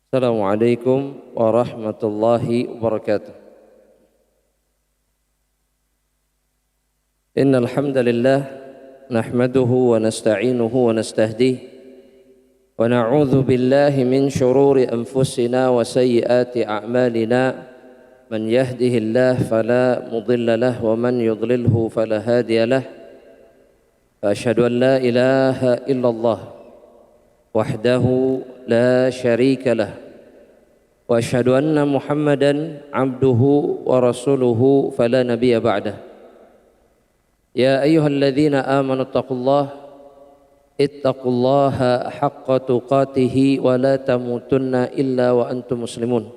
Assalamualaikum warahmatullahi wabarakatuh. Innal hamdalillah nahmaduhu wa nasta'inuhu wa nastahdihi wa na'udzu billahi min shururi anfusina wa sayyiati a'malina. Man yahdihillahu fala mudilla lahu wa man yudlilhu fala hadiya lahu. Asyhadu an la ilaha illallah wahdahu la syarika lah wa asyhadu anna Muhammadan abduhu wa rasuluhu fala nabiyya ba'dah. Ya ayyuhalladzina amanu ittaqullaha haqqa tuqatih wa la tamutunna illa wa antum muslimun.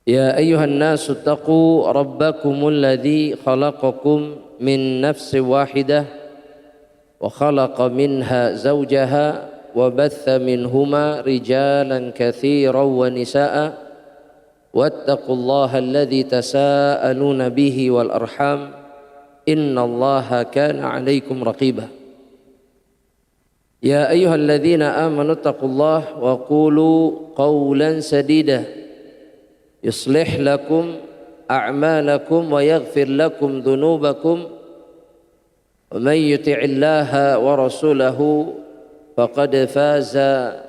Ya ayyuhan nasu taqu rabbakumul ladzi khalaqakum min nafsin wahidah wa khalaqa minha zawjaha wa batha minhuma rijalan katsiran wa nisaa wattaqullaha alladzi tasaaluna bihi wal arham innallaha kana 'alaikum raqiba. Ya ayyuhalladzina amanu taqullaha wa qulu qawlan sadida yuslih lakum a'malakum wa yaghfir lakum dhunubakum wa man yuti'illaha wa rasulahu faqad faza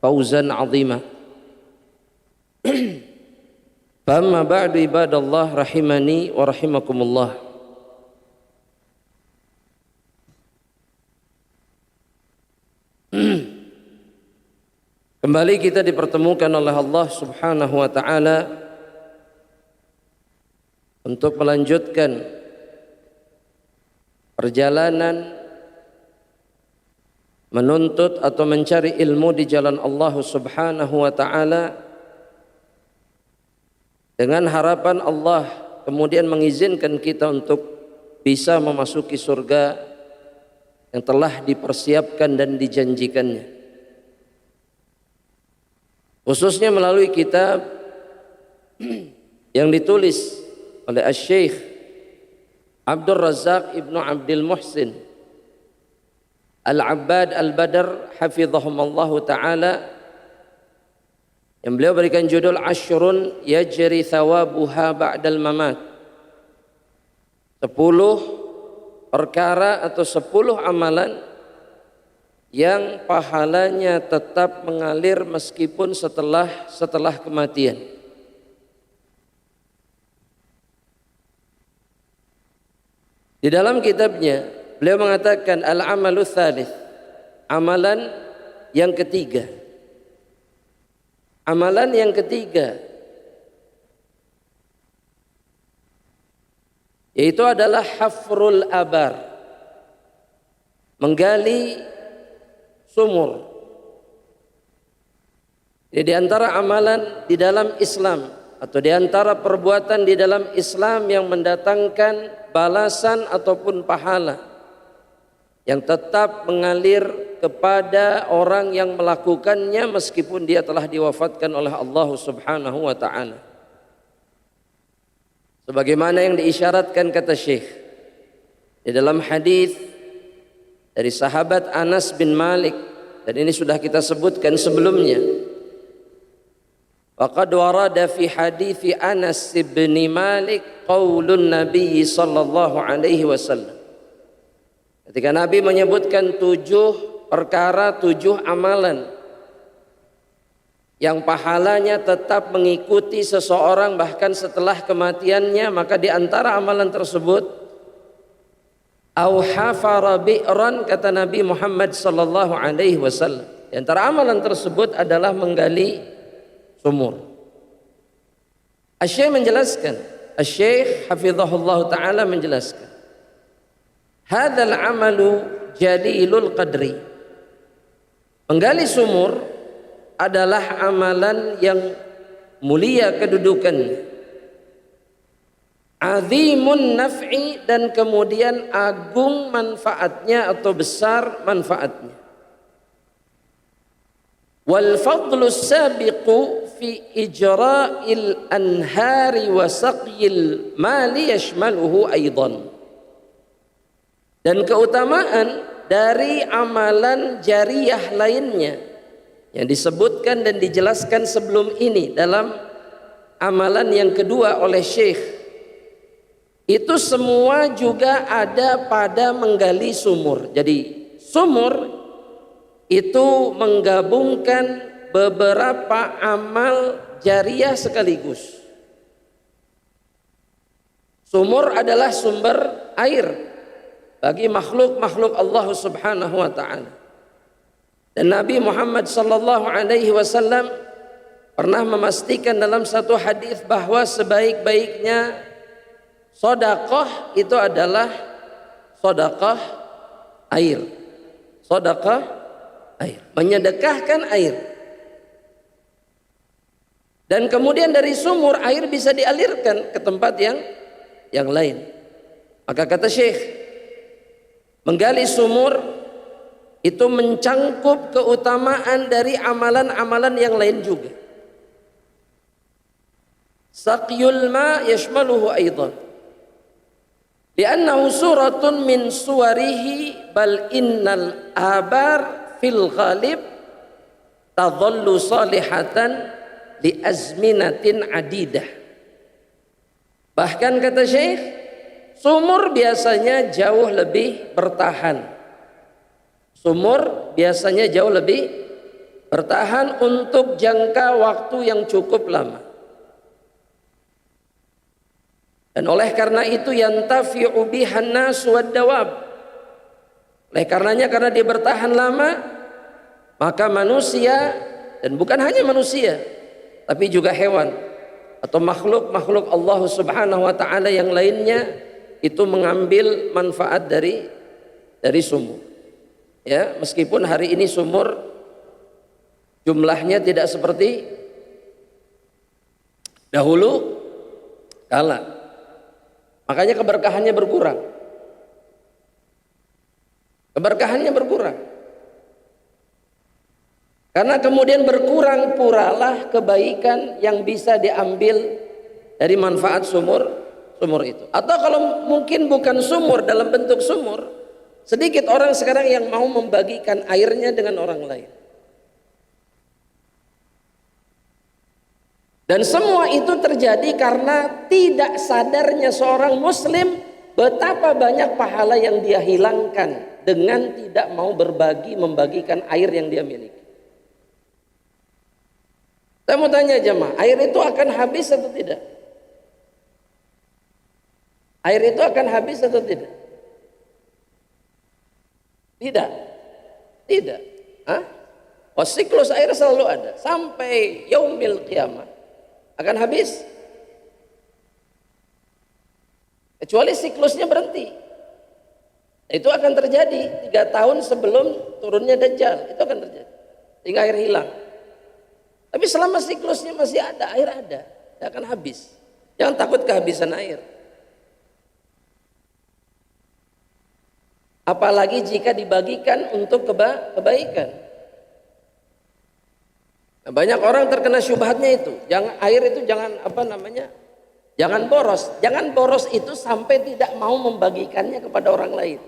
fawzan 'azima. Fa amma ba'du ibadallah rahimani wa rahimakumullah. Kembali kita dipertemukan oleh Allah Subhanahu wa taala untuk melanjutkan perjalanan menuntut atau mencari ilmu di jalan Allah Subhanahu wa taala dengan harapan Allah kemudian mengizinkan kita untuk bisa memasuki surga yang telah dipersiapkan dan dijanjikannya, khususnya melalui kitab yang ditulis oleh Asy-Syaikh Abdul Razak Ibnu Abdul Muhsin Al-Abbad Al-Badr hafidhahumallahu ta'ala, yang beliau berikan judul Asyrun yajri thawabuha ba'dal mamat. 10 perkara atau 10 amalan yang pahalanya tetap mengalir meskipun setelah kematian. Di dalam kitabnya beliau mengatakan al-amalu tsalits, amalan yang ketiga. Amalan yang ketiga yaitu adalah hafrul abar, menggali sumur. Jadi di antara amalan di dalam Islam atau di antara perbuatan di dalam Islam yang mendatangkan balasan ataupun pahala yang tetap mengalir kepada orang yang melakukannya meskipun dia telah diwafatkan oleh Allah Subhanahu wa taala. Sebagaimana yang diisyaratkan kata Syekh di dalam hadis dari sahabat Anas bin Malik, dan ini sudah kita sebutkan sebelumnya. Faqad warada fi hadithi Anas bin Malik qaulun Nabi sallallahu alaihi wasallam. Ketika Nabi menyebutkan 7 perkara, 7 amalan yang pahalanya tetap mengikuti seseorang bahkan setelah kematiannya, maka di antara amalan tersebut au hafara bi'ran, kata Nabi Muhammad sallallahu alaihi wasallam, di antara amalan tersebut adalah menggali sumur. Asy-Syaikh menjelaskan, Asy-Syaikh hafizahullah taala menjelaskan, hadzal amalu jalilul qadri, menggali sumur adalah amalan yang mulia kedudukannya, azimun naf'i, dan kemudian agung manfaatnya atau besar manfaatnya. Wal fadlu sabiqu fi ijra'il anhari wa saqyil mali yashmaluhu aidan. Dan keutamaan dari amalan jariyah lainnya yang disebutkan dan dijelaskan sebelum ini dalam amalan yang kedua oleh Syekh, itu semua juga ada pada menggali sumur. Jadi sumur itu menggabungkan beberapa amal jariah sekaligus. Sumur adalah sumber air bagi makhluk-makhluk Allah Subhanahu wa taala. Dan Nabi Muhammad sallallahu alaihi wasallam pernah memastikan dalam satu hadis bahwa sebaik-baiknya sedekah itu adalah sedekah air. Sedekah air, menyedekahkan air. Dan kemudian dari sumur air bisa dialirkan ke tempat yang lain. Maka kata Syekh, menggali sumur itu mencangkup keutamaan dari amalan-amalan yang lain juga. Saqyul ma yashmaluhu aidan. Li'annahu suratun min suwarihi bal innal abar fil ghalib tadhallu salihatan li azminatin adidah. Bahkan kata Syekh, sumur biasanya jauh lebih bertahan. Sumur biasanya jauh lebih bertahan untuk jangka waktu yang cukup lama. Dan oleh karena itu yantafi'u bihan nas wad dawab. Oleh karenanya, karena dia bertahan lama, maka manusia, dan bukan hanya manusia, tapi juga hewan atau makhluk-makhluk Allah Subhanahu wa taala yang lainnya itu mengambil manfaat dari sumur. Ya, meskipun hari ini sumur jumlahnya tidak seperti dahulu kala. Makanya keberkahannya berkurang. Keberkahannya berkurang. Karena kemudian berkurang pulalah kebaikan yang bisa diambil dari manfaat sumur itu. Atau kalau mungkin bukan sumur, dalam bentuk sumur, sedikit orang sekarang yang mau membagikan airnya dengan orang lain. Dan semua itu terjadi karena tidak sadarnya seorang muslim betapa banyak pahala yang dia hilangkan dengan tidak mau membagikan air yang dia miliki. Saya mau tanya jemaah, air itu akan habis atau tidak? Air itu akan habis atau tidak? Tidak. Oh, siklus air selalu ada sampai yaumil qiyamah. Akan habis. Kecuali siklusnya berhenti. Itu akan terjadi 3 tahun sebelum turunnya Dajjal. Itu akan terjadi. Sehingga air hilang. Tapi selama siklusnya masih ada, air ada. Tidak akan habis. Jangan takut kehabisan air. Apalagi jika dibagikan untuk kebaikan. Nah, banyak orang terkena syubhatnya itu. Jangan boros. Jangan boros itu sampai tidak mau membagikannya kepada orang lain.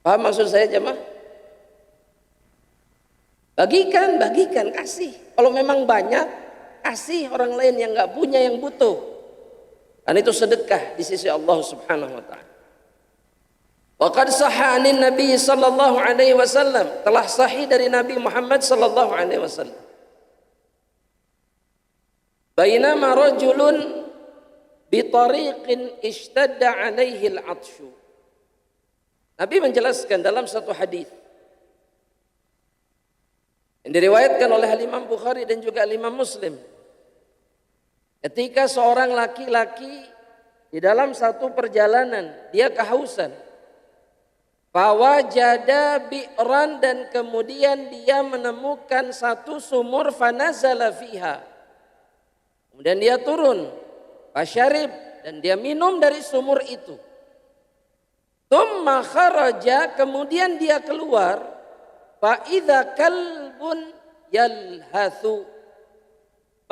Paham maksud saya jemaah? Bagikan, kasih. Kalau memang banyak, kasih orang lain yang nggak punya, yang butuh. Dan itu sedekah di sisi Allah Subhanahu wa taala. Wa qad sahha 'anin Nabi sallallahu alaihi wasallam, telah sahih dari Nabi Muhammad sallallahu alaihi wasallam. Bainama rajulun bi tariqin ishtadda 'alaihi al-'atshu. Nabi menjelaskan dalam satu hadis yang diriwayatkan oleh Imam Bukhari dan juga Imam Muslim. Ketika seorang laki-laki di dalam satu perjalanan dia kehausan, fawajada bi'ran, dan kemudian dia menemukan satu sumur, fanazala fiha. Kemudian dia turun, fasyarib, dan dia minum dari sumur itu. Tsumma kharaja, kemudian dia keluar, fa idza kalbun yalhathu.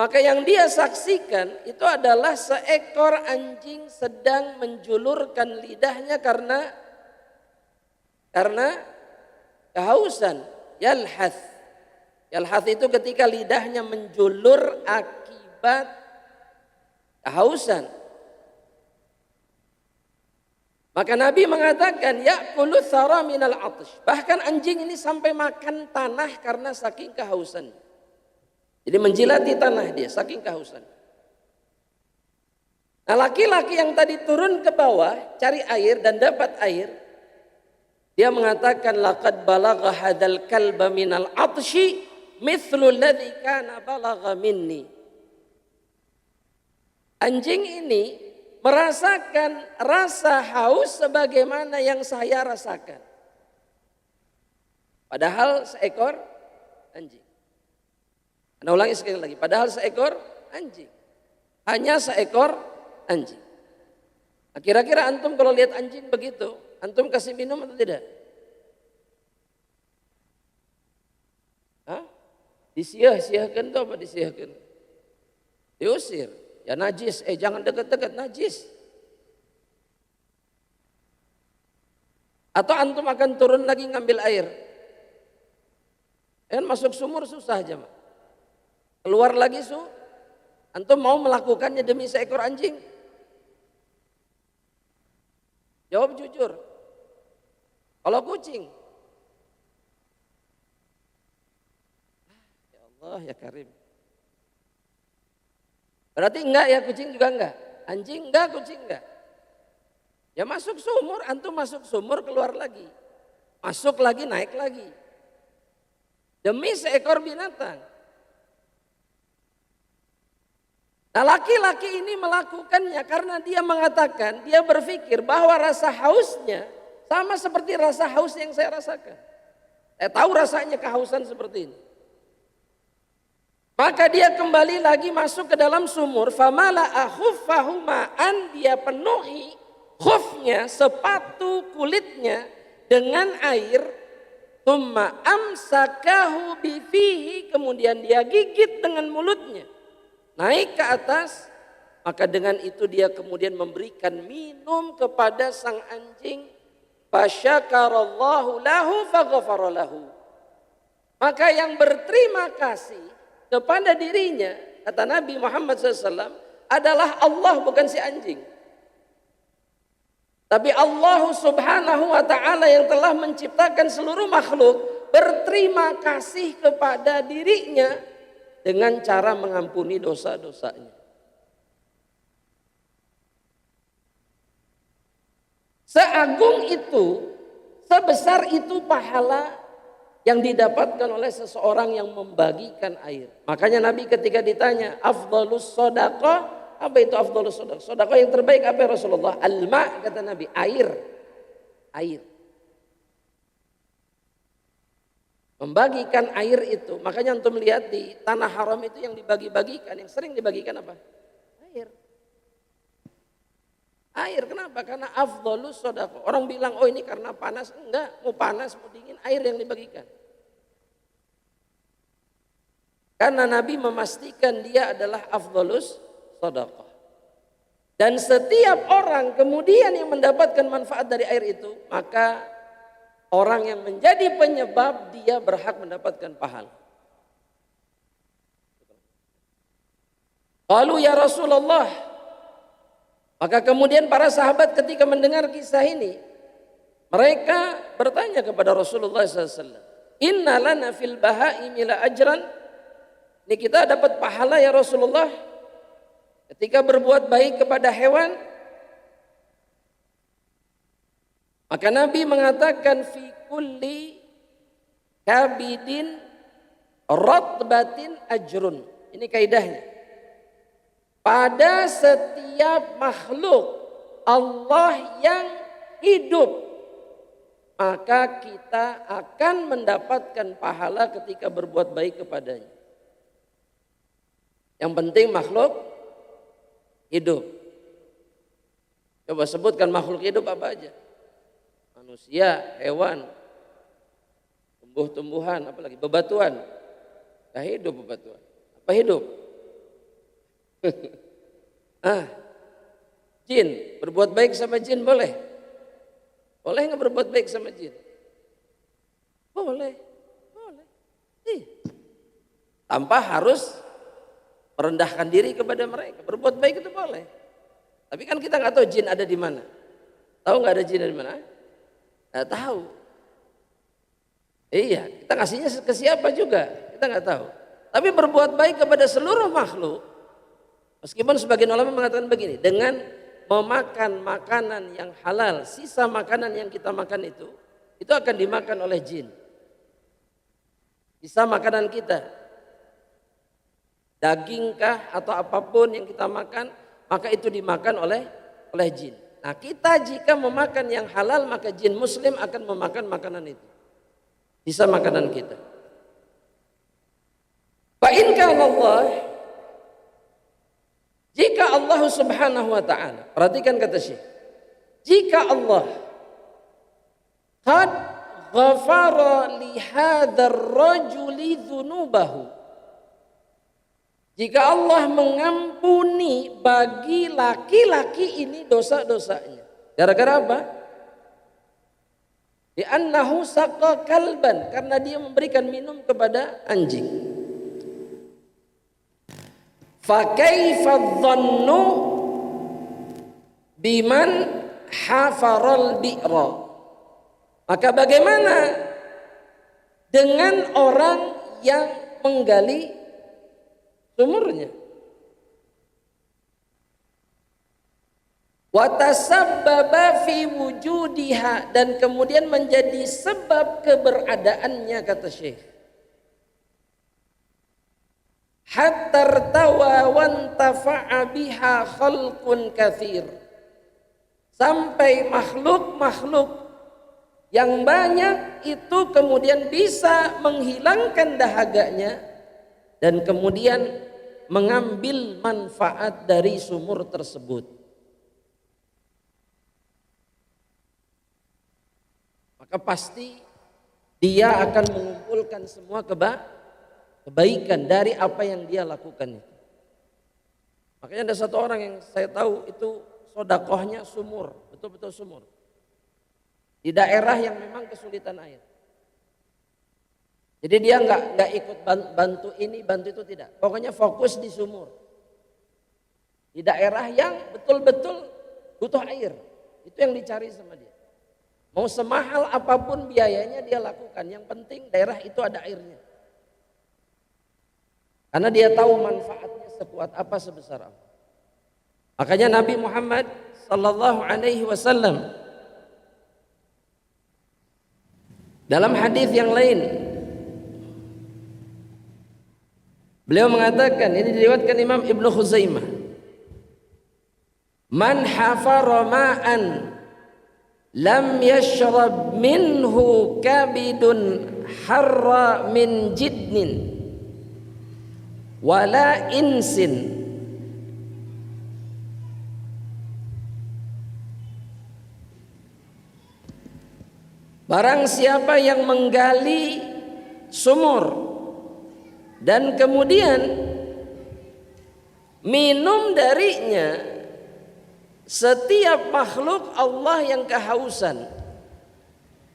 Maka yang dia saksikan itu adalah seekor anjing sedang menjulurkan lidahnya karena kehausan, yalhath. Yalhath itu ketika lidahnya menjulur akibat kehausan. Maka Nabi mengatakan ya'kulu thara minal 'atsh. Bahkan anjing ini sampai makan tanah karena saking kehausan. Jadi menjilati tanah dia saking kehausan. Nah, laki-laki yang tadi turun ke bawah cari air dan dapat air, dia mengatakan laqad balagha hadzal kalba minal 'atshi mithlu alladhi kana balagha minni. Anjing ini merasakan rasa haus sebagaimana yang saya rasakan. Padahal seekor anjing. Anda ulangi sekali lagi. Padahal seekor anjing. Hanya seekor anjing. Nah, kira-kira antum kalau lihat anjing begitu, antum kasih minum atau tidak? Hah? Disiah-siahkan atau apa disiahkan? Diusir. Ya najis, jangan dekat-dekat, najis. Atau antum akan turun lagi ngambil air. Kan masuk sumur susah aja, Mak. Keluar lagi antum mau melakukannya demi seekor anjing? Jawab jujur. Kalau kucing? Ya Allah ya Karim. Berarti enggak ya, kucing juga enggak? Anjing enggak, kucing enggak? Ya masuk sumur, antum masuk sumur keluar lagi. Masuk lagi, naik lagi. Demi seekor binatang. Nah, laki-laki ini melakukannya karena dia mengatakan, dia berpikir bahwa rasa hausnya sama seperti rasa haus yang saya rasakan. Saya tahu rasanya kehausan seperti ini. Maka dia kembali lagi masuk ke dalam sumur. Famala'a khuffahu ma'an, dia penuhi khufnya, sepatu kulitnya dengan air. Tsumma amsakahu bifihi, kemudian dia gigit dengan mulutnya. Naik ke atas, maka dengan itu dia kemudian memberikan minum kepada sang anjing. Fasyakarallahu lahu faghafara lahu. Maka yang berterima kasih kepada dirinya, kata Nabi Muhammad SAW, adalah Allah, bukan si anjing. Tapi Allah subhanahu wa ta'ala yang telah menciptakan seluruh makhluk berterima kasih kepada dirinya dengan cara mengampuni dosa-dosanya. Seagung itu, sebesar itu pahala yang didapatkan oleh seseorang yang membagikan air. Makanya Nabi ketika ditanya, afdhalus shadaqah, apa itu afdhalus shadaqah? Shadaqah yang terbaik apa ya Rasulullah? Al-ma', kata Nabi, air. Air. Membagikan air itu, makanya antum lihat di tanah haram itu yang dibagi-bagikan, yang sering dibagikan apa? Air. Air, kenapa? Karena afdhalus shadaqah. Orang bilang, oh ini karena panas. Enggak, mau panas, mau dingin, air yang dibagikan. Karena Nabi memastikan dia adalah afdhalus shadaqah. Dan setiap orang kemudian yang mendapatkan manfaat dari air itu, maka orang yang menjadi penyebab dia berhak mendapatkan pahala. Lalu ya Rasulullah, maka kemudian para sahabat ketika mendengar kisah ini, mereka bertanya kepada Rasulullah SAW, Inna lana fil bahaimi la ajran. Ini kita dapat pahala ya Rasulullah ketika berbuat baik kepada hewan. Maka Nabi mengatakan fi kulli kabidin ratbatin ajrun. Ini kaidahnya. Pada setiap makhluk Allah yang hidup, maka kita akan mendapatkan pahala ketika berbuat baik kepadanya. Yang penting makhluk hidup. Coba sebutkan makhluk hidup apa aja? Manusia, hewan, tumbuh-tumbuhan, apalagi bebatuan. Gak hidup bebatuan. Apa hidup? Jin, berbuat baik sama jin boleh? Boleh nggak berbuat baik sama jin? boleh. Boleh. Iya. Tanpa harus merendahkan diri kepada mereka. Berbuat baik itu boleh. Tapi kan kita nggak tahu jin ada di mana. Tahu nggak ada jin ada di mana? Nggak tahu. Iya, kita ngasihnya ke siapa juga, kita nggak tahu. Tapi berbuat baik kepada seluruh makhluk, meskipun sebagian ulama mengatakan begini, dengan memakan makanan yang halal, sisa makanan yang kita makan itu akan dimakan oleh jin. Sisa makanan kita, dagingkah atau apapun yang kita makan, maka itu dimakan oleh jin. Nah, kita jika memakan yang halal, maka jin muslim akan memakan makanan itu. Sisa makanan kita. Fa in kana Allah, jika Allah Subhanahu wa taala, perhatikan kata Syekh, jika Allah qad ghafara li hadzal rajuli dzunubahu, jika Allah mengampuni bagi laki-laki ini dosa-dosanya. Gara-gara apa? Li'annahu saqa kalban, karena dia memberikan minum kepada anjing. Fa kaifa dhannu biman hafaral bi'ra? Maka bagaimana dengan orang yang menggali sumurnya? Wa tasabbaba fi wujudiha, dan kemudian menjadi sebab keberadaannya, kata Syekh. Hatta irtawa wa tafa'a biha khalqun katsir, sampai makhluk-makhluk yang banyak itu kemudian bisa menghilangkan dahaganya dan kemudian mengambil manfaat dari sumur tersebut. Maka pasti dia akan mengumpulkan semua kebaikan dari apa yang dia lakukan itu. Makanya ada satu orang yang saya tahu itu sodakohnya sumur, betul-betul sumur. Di daerah yang memang kesulitan air. Jadi dia nggak ikut bantu ini, bantu itu, tidak. Pokoknya fokus di sumur. Di daerah yang betul-betul butuh air. Itu yang dicari sama dia. Mau semahal apapun biayanya dia lakukan. Yang penting daerah itu ada airnya. Karena dia tahu manfaatnya sekuat apa, sebesar apa. Makanya Nabi Muhammad sallallahu alaihi wasallam dalam hadis yang lain beliau mengatakan, ini diriwayatkan Imam Ibnu Khuzaimah, man hafara ma'an lam yashrab minhu kabidun harra min jidnin wala insin barang siapa yang menggali sumur dan kemudian minum darinya setiap makhluk Allah yang kehausan.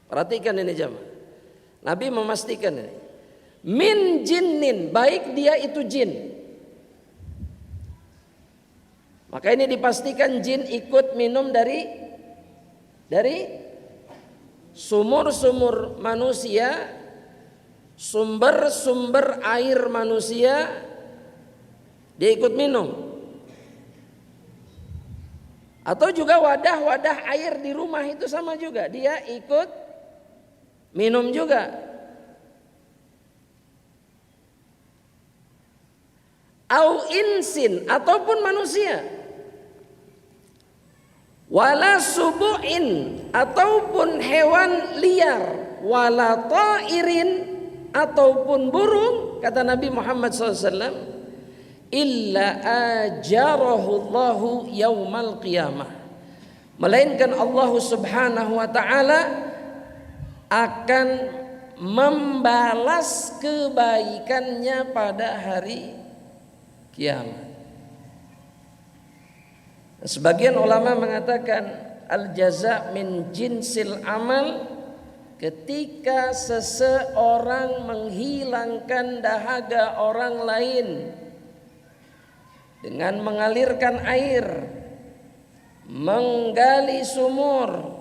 Perhatikan ini jemaah. Nabi memastikan ini. Min jinnin, baik dia itu jin. Maka ini dipastikan jin ikut minum dari sumur-sumur manusia, sumber-sumber air manusia, dia ikut minum. Atau juga wadah-wadah air di rumah itu sama juga, dia ikut minum juga. Au insin, ataupun manusia. Wala subu'in, ataupun hewan liar. Wala ta'irin, ataupun burung, kata Nabi Muhammad SAW, illa ajarahu Allahu yaumal qiyamah, melainkan Allah Subhanahu wa taala akan membalas kebaikannya pada hari kiamat. Sebagian ulama mengatakan al jaza min jinsil amal, ketika seseorang menghilangkan dahaga orang lain dengan mengalirkan air, menggali sumur,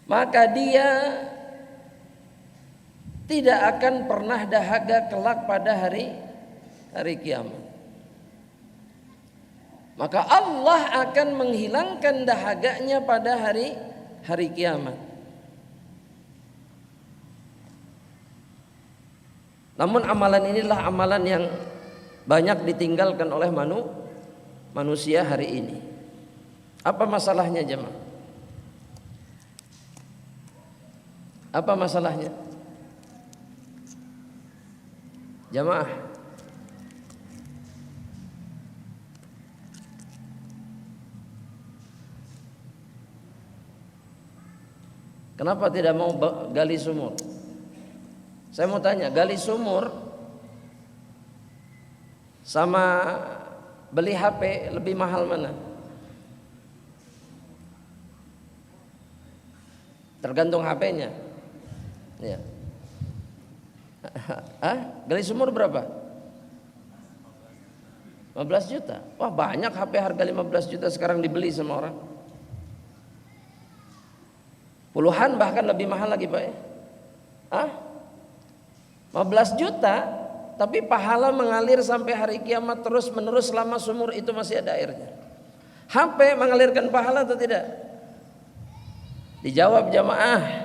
maka dia tidak akan pernah dahaga kelak pada hari kiamat. Maka Allah akan menghilangkan dahaganya pada hari kiamat. Namun amalan inilah amalan yang banyak ditinggalkan oleh manusia hari ini. Apa masalahnya jemaah? Apa masalahnya? Jamaah, kenapa tidak mau gali sumur? Saya mau tanya, gali sumur sama beli HP lebih mahal mana? Tergantung HP-nya. Ya. Gali sumur berapa? 15 juta. Wah, banyak HP harga 15 juta sekarang dibeli sama orang. Puluhan bahkan lebih mahal lagi, Pak ya. 15 juta tapi pahala mengalir sampai hari kiamat terus menerus selama sumur itu masih ada airnya. HP mengalirkan pahala atau tidak? Dijawab jamaah.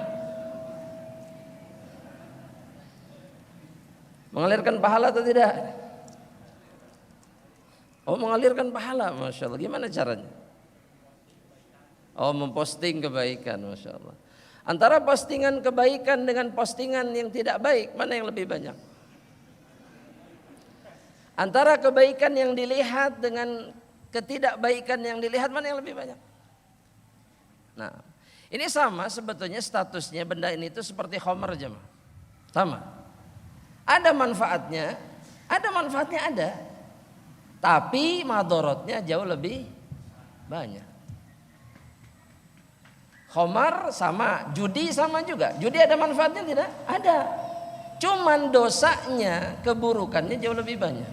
Mengalirkan pahala atau tidak? Oh, mengalirkan pahala, Masya Allah. Gimana caranya? Oh, memposting kebaikan, Masya Allah. Antara postingan kebaikan dengan postingan yang tidak baik, mana yang lebih banyak? Antara kebaikan yang dilihat dengan ketidakbaikan yang dilihat, mana yang lebih banyak? Nah, ini sama sebetulnya statusnya benda ini itu seperti khamar jemaah. Sama. Ada manfaatnya ada. Tapi madorotnya jauh lebih banyak. Khamar sama, judi sama juga. Judi ada manfaatnya tidak? Ada. Cuman dosanya, keburukannya jauh lebih banyak.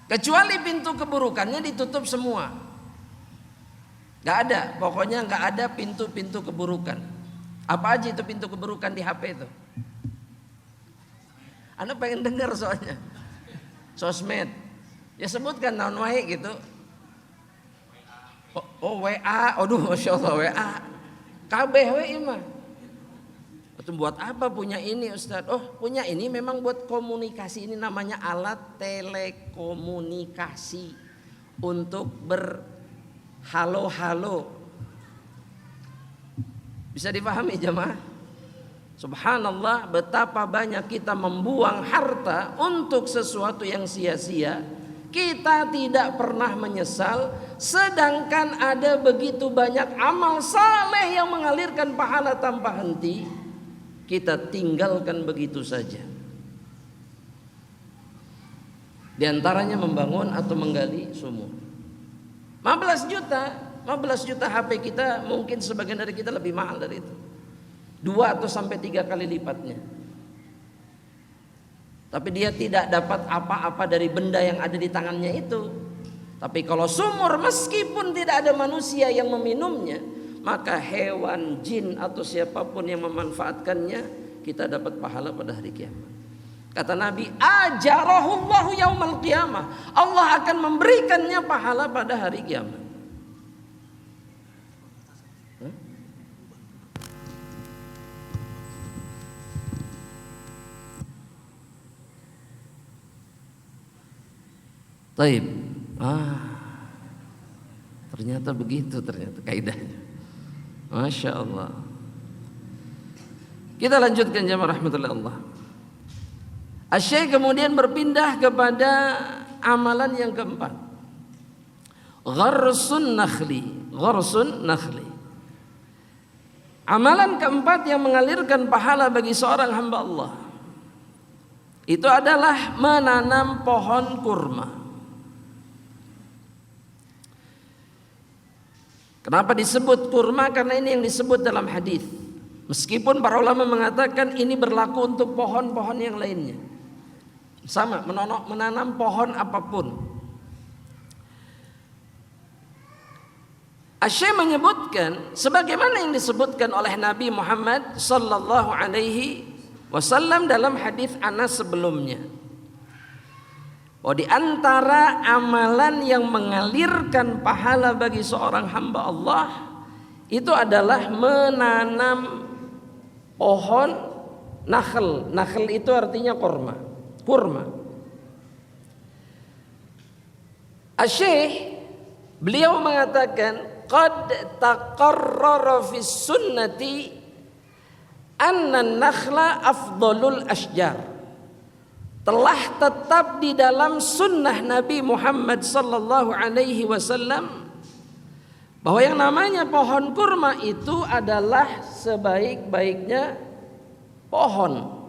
Kecuali pintu keburukannya ditutup semua. Gak ada, pokoknya gak ada pintu-pintu keburukan. Apa aja itu pintu keburukan di HP itu? Anda pengen dengar soalnya. Sosmed. Ya sebutkan naon wae gitu. Oh WA, aduh Masya Allah WA. Kabeh we mah. Itu buat apa punya ini Ustaz? Oh punya ini memang buat komunikasi. Ini namanya alat telekomunikasi. Untuk berhalo-halo. Bisa dipahami jemaah? Subhanallah, betapa banyak kita membuang harta untuk sesuatu yang sia-sia. Kita tidak pernah menyesal, sedangkan ada begitu banyak amal saleh yang mengalirkan pahala tanpa henti. Kita tinggalkan begitu saja. Di antaranya membangun atau menggali sumur. 15 juta HP kita mungkin sebagian dari kita lebih mahal dari itu. 2 atau sampai 3 kali lipatnya. Tapi dia tidak dapat apa-apa dari benda yang ada di tangannya itu. Tapi kalau sumur meskipun tidak ada manusia yang meminumnya, maka hewan, jin atau siapapun yang memanfaatkannya, kita dapat pahala pada hari kiamat. Kata Nabi, ajarahullahu yaumal qiyamah. Allah akan memberikannya pahala pada hari kiamat. Taib. Ternyata begitu kaidahnya. Masya Allah. Kita lanjutkan jamaah rahmatullahi Allah. Asy-Syaikh kemudian berpindah kepada amalan yang keempat. Gharsun nakhli. Amalan keempat yang mengalirkan pahala bagi seorang hamba Allah, itu adalah menanam pohon kurma. Kenapa disebut kurma? Karena ini yang disebut dalam hadis. Meskipun para ulama mengatakan ini berlaku untuk pohon-pohon yang lainnya. Sama, menanam pohon apapun. Asy-Syaikh menyebutkan sebagaimana yang disebutkan oleh Nabi Muhammad sallallahu alaihi wasallam dalam hadis Anas sebelumnya. Di antara amalan yang mengalirkan pahala bagi seorang hamba Allah itu adalah menanam pohon nakhl. Nakhl itu artinya kurma. Asy-Syaikh beliau mengatakan qad taqarrara fis sunnati anna an-nakhla afdalul asjar. Telah tetap di dalam sunnah Nabi Muhammad sallallahu alaihi wasallam bahwa yang namanya pohon kurma itu adalah sebaik-baiknya pohon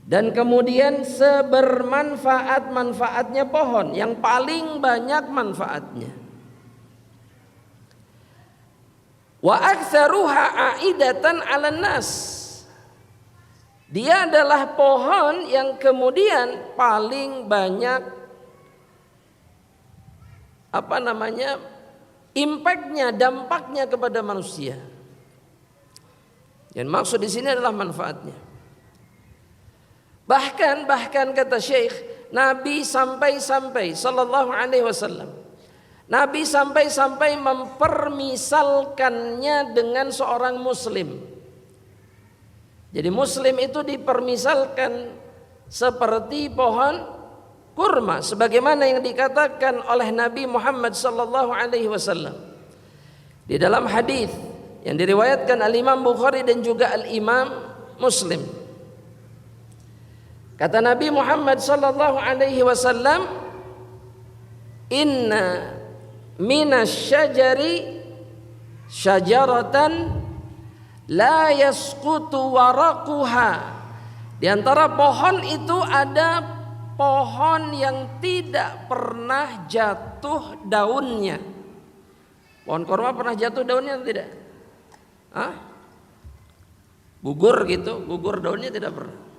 dan kemudian sebermanfaat-manfaatnya pohon, yang paling banyak manfaatnya. Wa aktsaruha aidatan 'alan nas. Dia adalah pohon yang kemudian paling banyak impactnya, dampaknya kepada manusia. Yang maksud di sini adalah manfaatnya. Bahkan kata Syekh, Nabi sampai sallallahu alaihi wasallam, Nabi sampai mempermisalkannya dengan seorang muslim. Jadi muslim itu dipermisalkan seperti pohon kurma sebagaimana yang dikatakan oleh Nabi Muhammad sallallahu alaihi wasallam di dalam hadis yang diriwayatkan Al-Imam Bukhari dan juga Al-Imam Muslim. Kata Nabi Muhammad sallallahu alaihi wasallam, "Inna minasyajari syajaratan la yasqutu waraquha." Di antara pohon itu ada pohon yang tidak pernah jatuh daunnya. Pohon kurma pernah jatuh daunnya atau tidak? Gugur gitu, gugur daunnya tidak pernah.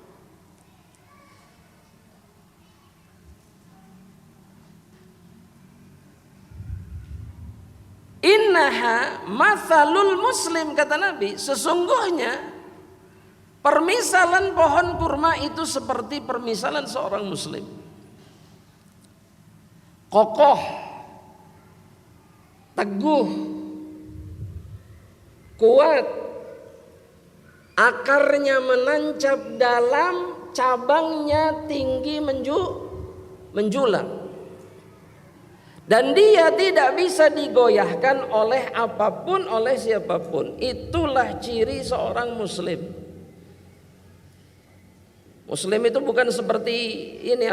Innaha mathalul muslim, kata Nabi, sesungguhnya permisalan pohon kurma itu seperti permisalan seorang muslim. Kokoh, teguh, kuat, akarnya menancap dalam, cabangnya tinggi menjulang. Dan dia tidak bisa digoyahkan oleh apapun, oleh siapapun. Itulah ciri seorang muslim. Muslim itu bukan seperti ini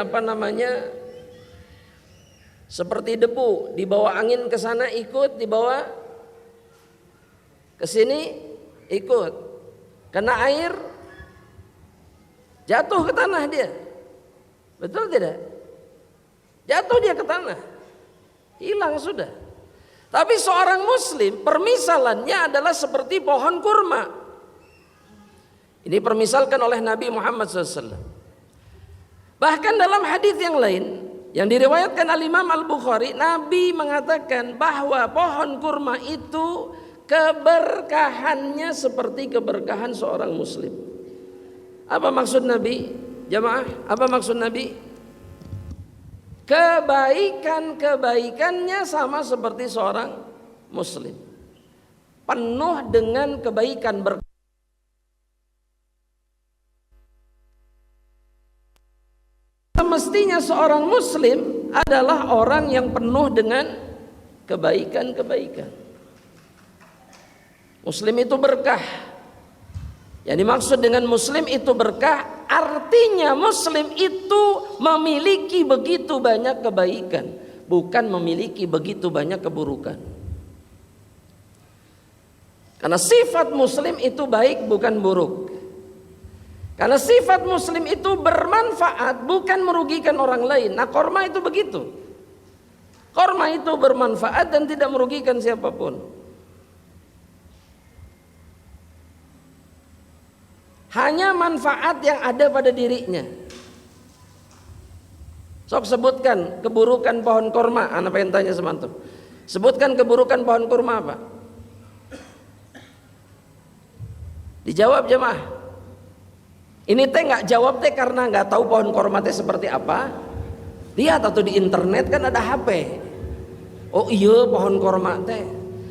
seperti debu, dibawa angin ke sana ikut, dibawa ke sini ikut. Kena air jatuh ke tanah dia. Betul tidak? Jatuh dia ke tanah. Hilang sudah. Tapi seorang muslim permisalannya adalah seperti pohon kurma. Ini permisalkan oleh Nabi Muhammad SAW. Bahkan dalam hadis yang lain yang diriwayatkan Al-Imam Al-Bukhari, Nabi mengatakan bahwa pohon kurma itu keberkahannya seperti keberkahan seorang muslim. Apa maksud Nabi? Jamaah, apa maksud Nabi? Kebaikan-kebaikannya sama seperti seorang muslim, penuh dengan kebaikan. Semestinya seorang muslim adalah orang yang penuh dengan kebaikan-kebaikan. Muslim itu berkah. Yang dimaksud dengan muslim itu berkah, artinya muslim itu memiliki begitu banyak kebaikan, bukan memiliki begitu banyak keburukan. Karena sifat muslim itu baik bukan buruk. Karena sifat muslim itu bermanfaat bukan merugikan orang lain. Nah, kurma itu begitu. Kurma itu bermanfaat dan tidak merugikan siapapun. Hanya manfaat yang ada pada dirinya. Sok sebutkan keburukan pohon kurma. Anak pengen tanya sama antum. Sebutkan keburukan pohon kurma apa? Dijawab jemaah. Ini teh nggak jawab teh karena nggak tahu pohon kurma teh seperti apa. Lihat atau di internet kan ada HP. Oh iya pohon kurma teh.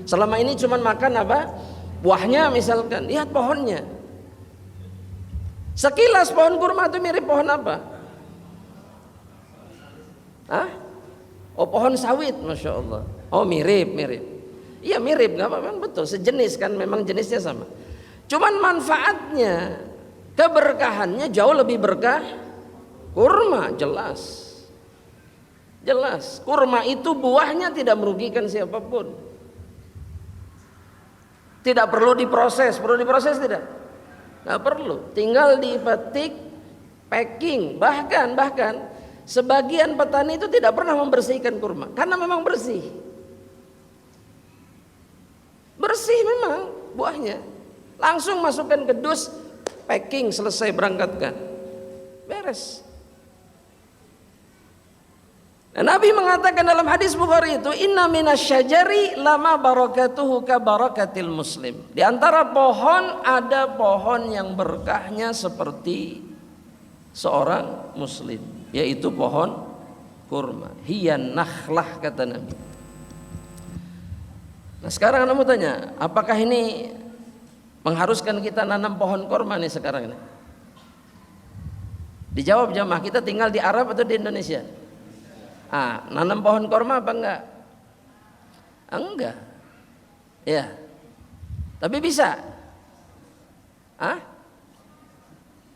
Selama ini cuman makan apa? Buahnya misalkan. Lihat pohonnya. Sekilas pohon kurma itu mirip pohon apa? Hah? Oh pohon sawit, masya Allah. Oh mirip. Iya mirip, nggak apa-apa, betul. Sejenis kan, memang jenisnya sama. Cuman manfaatnya, keberkahannya jauh lebih berkah kurma, jelas. Kurma itu buahnya tidak merugikan siapapun. Tidak perlu diproses tidak? Nggak perlu, tinggal dipetik, packing, bahkan sebagian petani itu tidak pernah membersihkan kurma karena memang bersih memang buahnya, langsung masukkan ke dus, packing, selesai, berangkatkan, beres. Nah, Nabi mengatakan dalam hadis Bukhari itu, inna minasyajari lama barakatuhu ka barakatil muslim. Di antara pohon ada pohon yang berkahnya seperti seorang muslim, yaitu pohon kurma. Hiyan nakhlah, kata Nabi. Nah sekarang anda mau tanya, apakah ini mengharuskan kita nanam pohon kurma nih sekarang ini? Dijawab jamaah, kita tinggal di Arab atau di Indonesia? Nanam pohon kurma apa enggak? Enggak. Ya. Tapi bisa.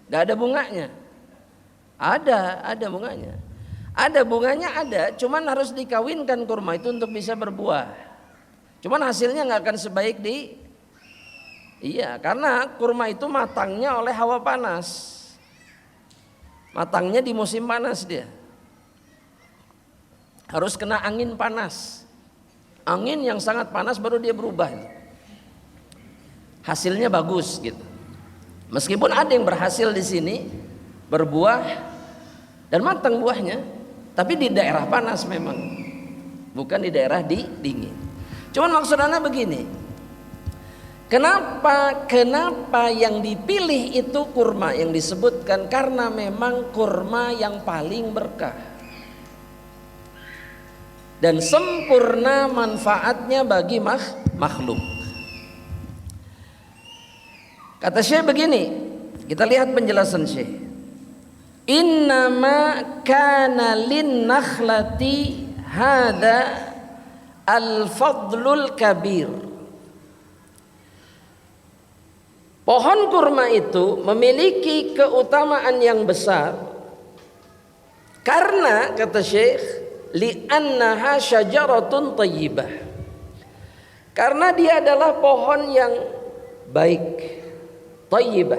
Enggak ada bunganya. Ada bunganya. Ada bunganya ada, cuman harus dikawinkan kurma itu untuk bisa berbuah. Cuman hasilnya enggak akan sebaik karena kurma itu matangnya oleh hawa panas. Matangnya di musim panas dia. Harus kena angin panas, angin yang sangat panas baru dia berubah. Hasilnya bagus gitu. Meskipun ada yang berhasil di sini berbuah dan matang buahnya, tapi di daerah panas memang, bukan di daerah dingin. Cuman maksud Anda begini, kenapa yang dipilih itu kurma yang disebutkan? Karena memang kurma yang paling berkah dan sempurna manfaatnya bagi makhluk. Kata Syekh begini, kita lihat penjelasan Syekh. Innama kana lin nakhlati hada al-fadlul kabir. Pohon kurma itu memiliki keutamaan yang besar karena, kata Syekh, li'annaha syajaratun thayyibah, karena dia adalah pohon yang baik, thayyibah,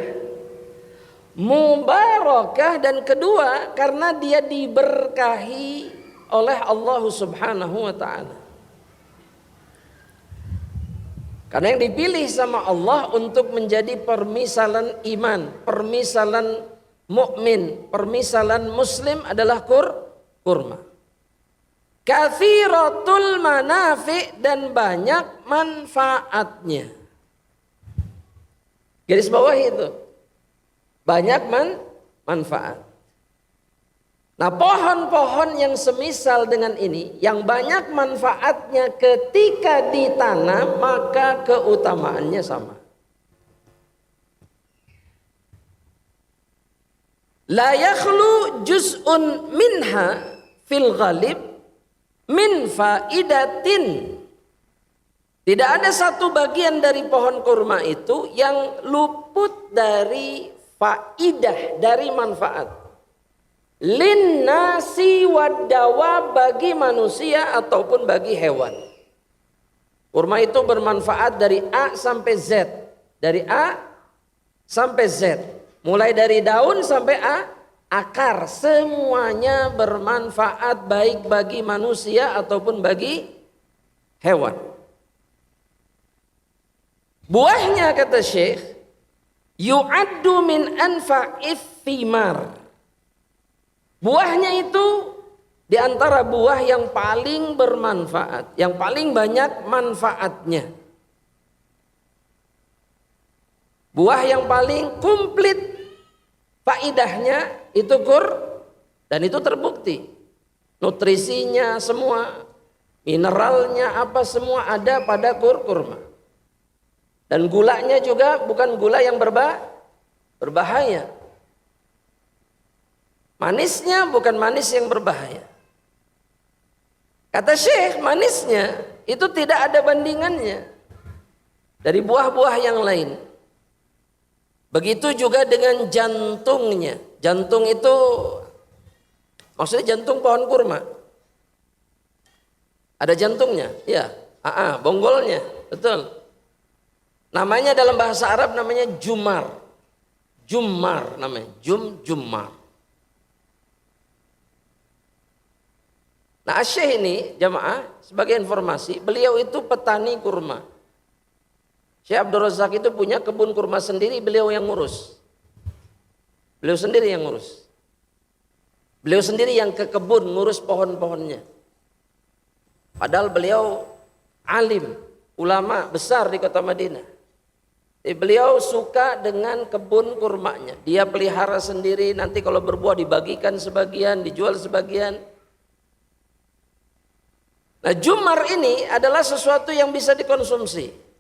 mubarakah, dan kedua karena dia diberkahi oleh Allah Subhanahu wa ta'ala. Karena yang dipilih sama Allah untuk menjadi permisalan iman, permisalan mukmin, permisalan muslim adalah kurma. Katsiratul manafi, dan banyak manfaatnya. Garis bawah itu, banyak manfaat. Nah, pohon-pohon yang semisal dengan ini, yang banyak manfaatnya, ketika ditanam maka keutamaannya sama. La yakhlu juz'un minha fil ghalib min faidatin. Tidak ada satu bagian dari pohon kurma itu yang luput dari faidah, dari manfaat. Lin nasi wadawa, bagi manusia ataupun bagi hewan. Kurma itu bermanfaat dari A sampai Z. Dari A sampai Z. Mulai dari daun sampai akar, semuanya bermanfaat baik bagi manusia ataupun bagi hewan. Buahnya kata Syekh, yu'addu min anfa'ith thimar. Buahnya itu di antara buah yang paling bermanfaat, yang paling banyak manfaatnya. Buah yang paling komplit faidahnya itu dan itu terbukti. Nutrisinya semua, mineralnya apa semua ada pada kurma. Dan gulanya juga bukan gula yang berbahaya. Manisnya bukan manis yang berbahaya. Kata Syekh, manisnya itu tidak ada bandingannya dari buah-buah yang lain. Begitu juga dengan jantungnya. Jantung itu maksudnya jantung pohon kurma. Ada jantungnya, ya. Bonggolnya, betul. Namanya dalam bahasa Arab namanya jumar. Jumar namanya, jumar. Nah, Syekh ini jamaah sebagai informasi, beliau itu petani kurma. Syekh Abdul Razak itu punya kebun kurma sendiri, beliau yang ngurus. Beliau sendiri yang ngurus. Beliau sendiri yang ke kebun ngurus pohon-pohonnya. Padahal beliau alim, ulama besar di kota Madinah. Beliau suka dengan kebun kurmanya. Dia pelihara sendiri, nanti kalau berbuah dibagikan sebagian, dijual sebagian. Nah, jumar ini adalah sesuatu yang bisa dikonsumsi.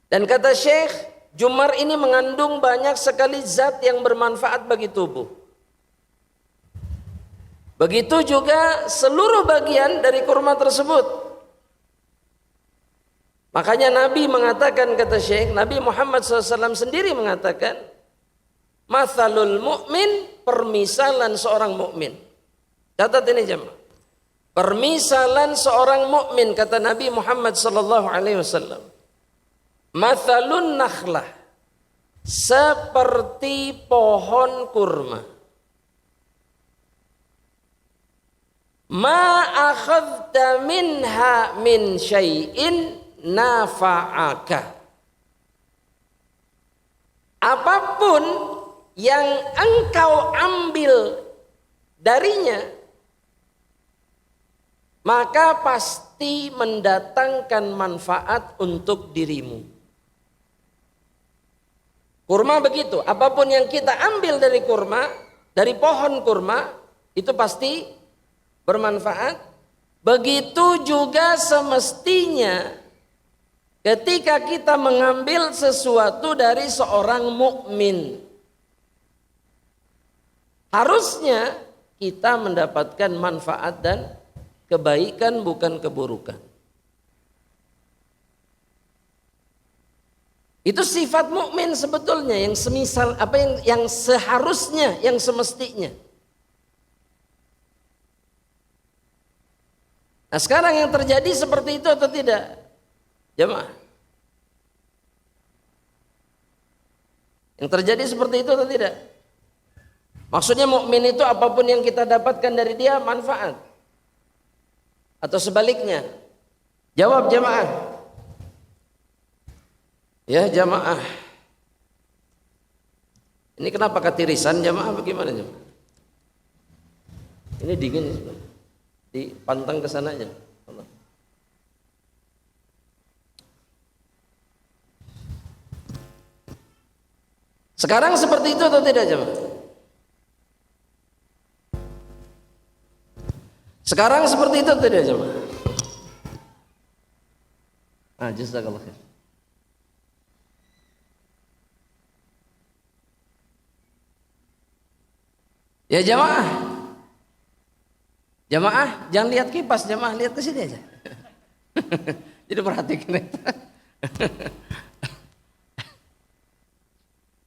Dan kata Syekh, jumar ini mengandung banyak sekali zat yang bermanfaat bagi tubuh. Begitu juga seluruh bagian dari kurma tersebut. Makanya Nabi mengatakan, kata Syekh, Nabi Muhammad SAW sendiri mengatakan, mathalul mu'min, permisalan seorang mukmin. Catat ini jemaah. Permisalan seorang mukmin, kata Nabi Muhammad SAW. Mathalun nakhlah, seperti pohon kurma. Ma akhadta minha min syai'in nafa'aka. Apapun yang engkau ambil darinya, maka pasti mendatangkan manfaat untuk dirimu. Kurma begitu, apapun yang kita ambil dari kurma, dari pohon kurma, itu pasti bermanfaat. Begitu juga semestinya ketika kita mengambil sesuatu dari seorang mukmin. Harusnya kita mendapatkan manfaat dan kebaikan, bukan keburukan. Itu sifat mukmin sebetulnya, yang semisal apa yang seharusnya, yang semestinya. Nah, sekarang yang terjadi seperti itu atau tidak? Jemaah. Yang terjadi seperti itu atau tidak? Maksudnya mukmin itu apapun yang kita dapatkan dari dia manfaat. Atau sebaliknya? Jawab jemaah. Ya jamaah, ini kenapa ketirisan jamaah? Bagaimana jamaah? Ini dingin, dipantang ke sana aja. Sekarang seperti itu atau tidak jamaah? Sekarang seperti itu atau tidak jamaah? Jazakallah khair. Ya jamaah, jamaah jangan lihat kipas, jamaah lihat ke sini aja. Jadi perhatikan itu.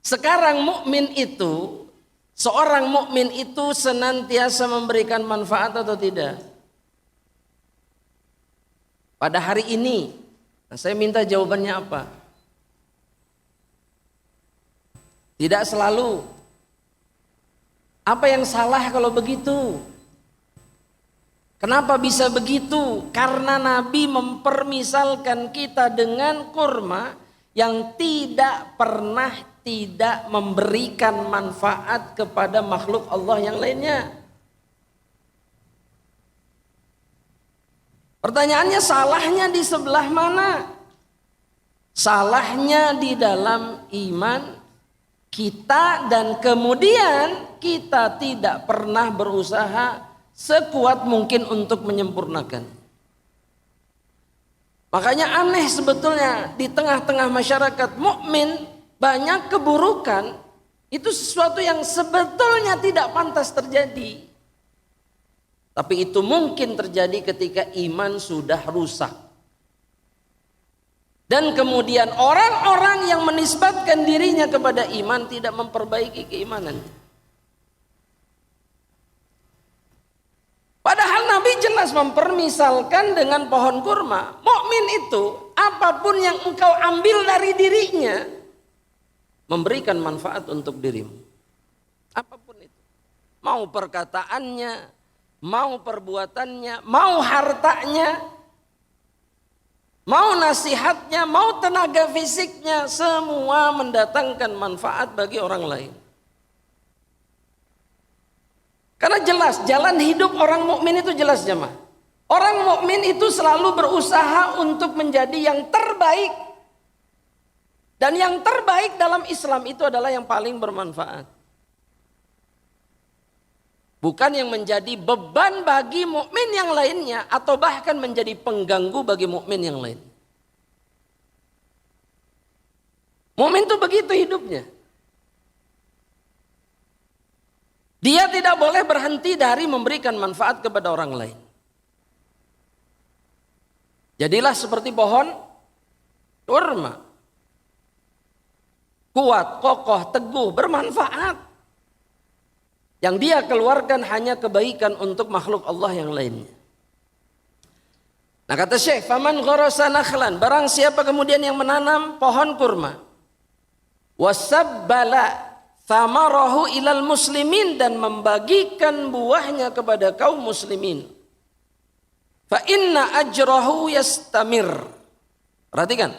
Sekarang mukmin itu, seorang mukmin itu senantiasa memberikan manfaat atau tidak? Pada hari ini, saya minta jawabannya apa? Tidak selalu. Apa yang salah kalau begitu? Kenapa bisa begitu? Karena Nabi mempermisalkan kita dengan kurma yang tidak pernah tidak memberikan manfaat kepada makhluk Allah yang lainnya. Pertanyaannya, salahnya di sebelah mana? Salahnya di dalam iman kita, dan kemudian kita tidak pernah berusaha sekuat mungkin untuk menyempurnakan. Makanya aneh sebetulnya di tengah-tengah masyarakat mukmin banyak keburukan, itu sesuatu yang sebetulnya tidak pantas terjadi. Tapi itu mungkin terjadi ketika iman sudah rusak. Dan kemudian orang-orang yang menisbatkan dirinya kepada iman tidak memperbaiki keimanannya. Padahal Nabi jelas mempermisalkan dengan pohon kurma. Mukmin itu apapun yang engkau ambil dari dirinya memberikan manfaat untuk dirimu. Apapun itu. Mau perkataannya, mau perbuatannya, mau hartanya, mau nasihatnya, mau tenaga fisiknya, semua mendatangkan manfaat bagi orang lain. Karena jelas jalan hidup orang mukmin itu jelas, jemaah. Orang mukmin itu selalu berusaha untuk menjadi yang terbaik. Dan yang terbaik dalam Islam itu adalah yang paling bermanfaat. Bukan yang menjadi beban bagi mukmin yang lainnya atau bahkan menjadi pengganggu bagi mukmin yang lain. Mukmin itu begitu hidupnya. Dia tidak boleh berhenti dari memberikan manfaat kepada orang lain. Jadilah seperti pohon kurma. Kuat, kokoh, teguh, bermanfaat. Yang dia keluarkan hanya kebaikan untuk makhluk Allah yang lainnya. Nah kata Syekh, faman gharasa nakhlan, barang siapa kemudian yang menanam pohon kurma, wasabbala thamarahu ilal muslimin, dan membagikan buahnya kepada kaum muslimin, fa inna ajrahu yastamir. Perhatikan,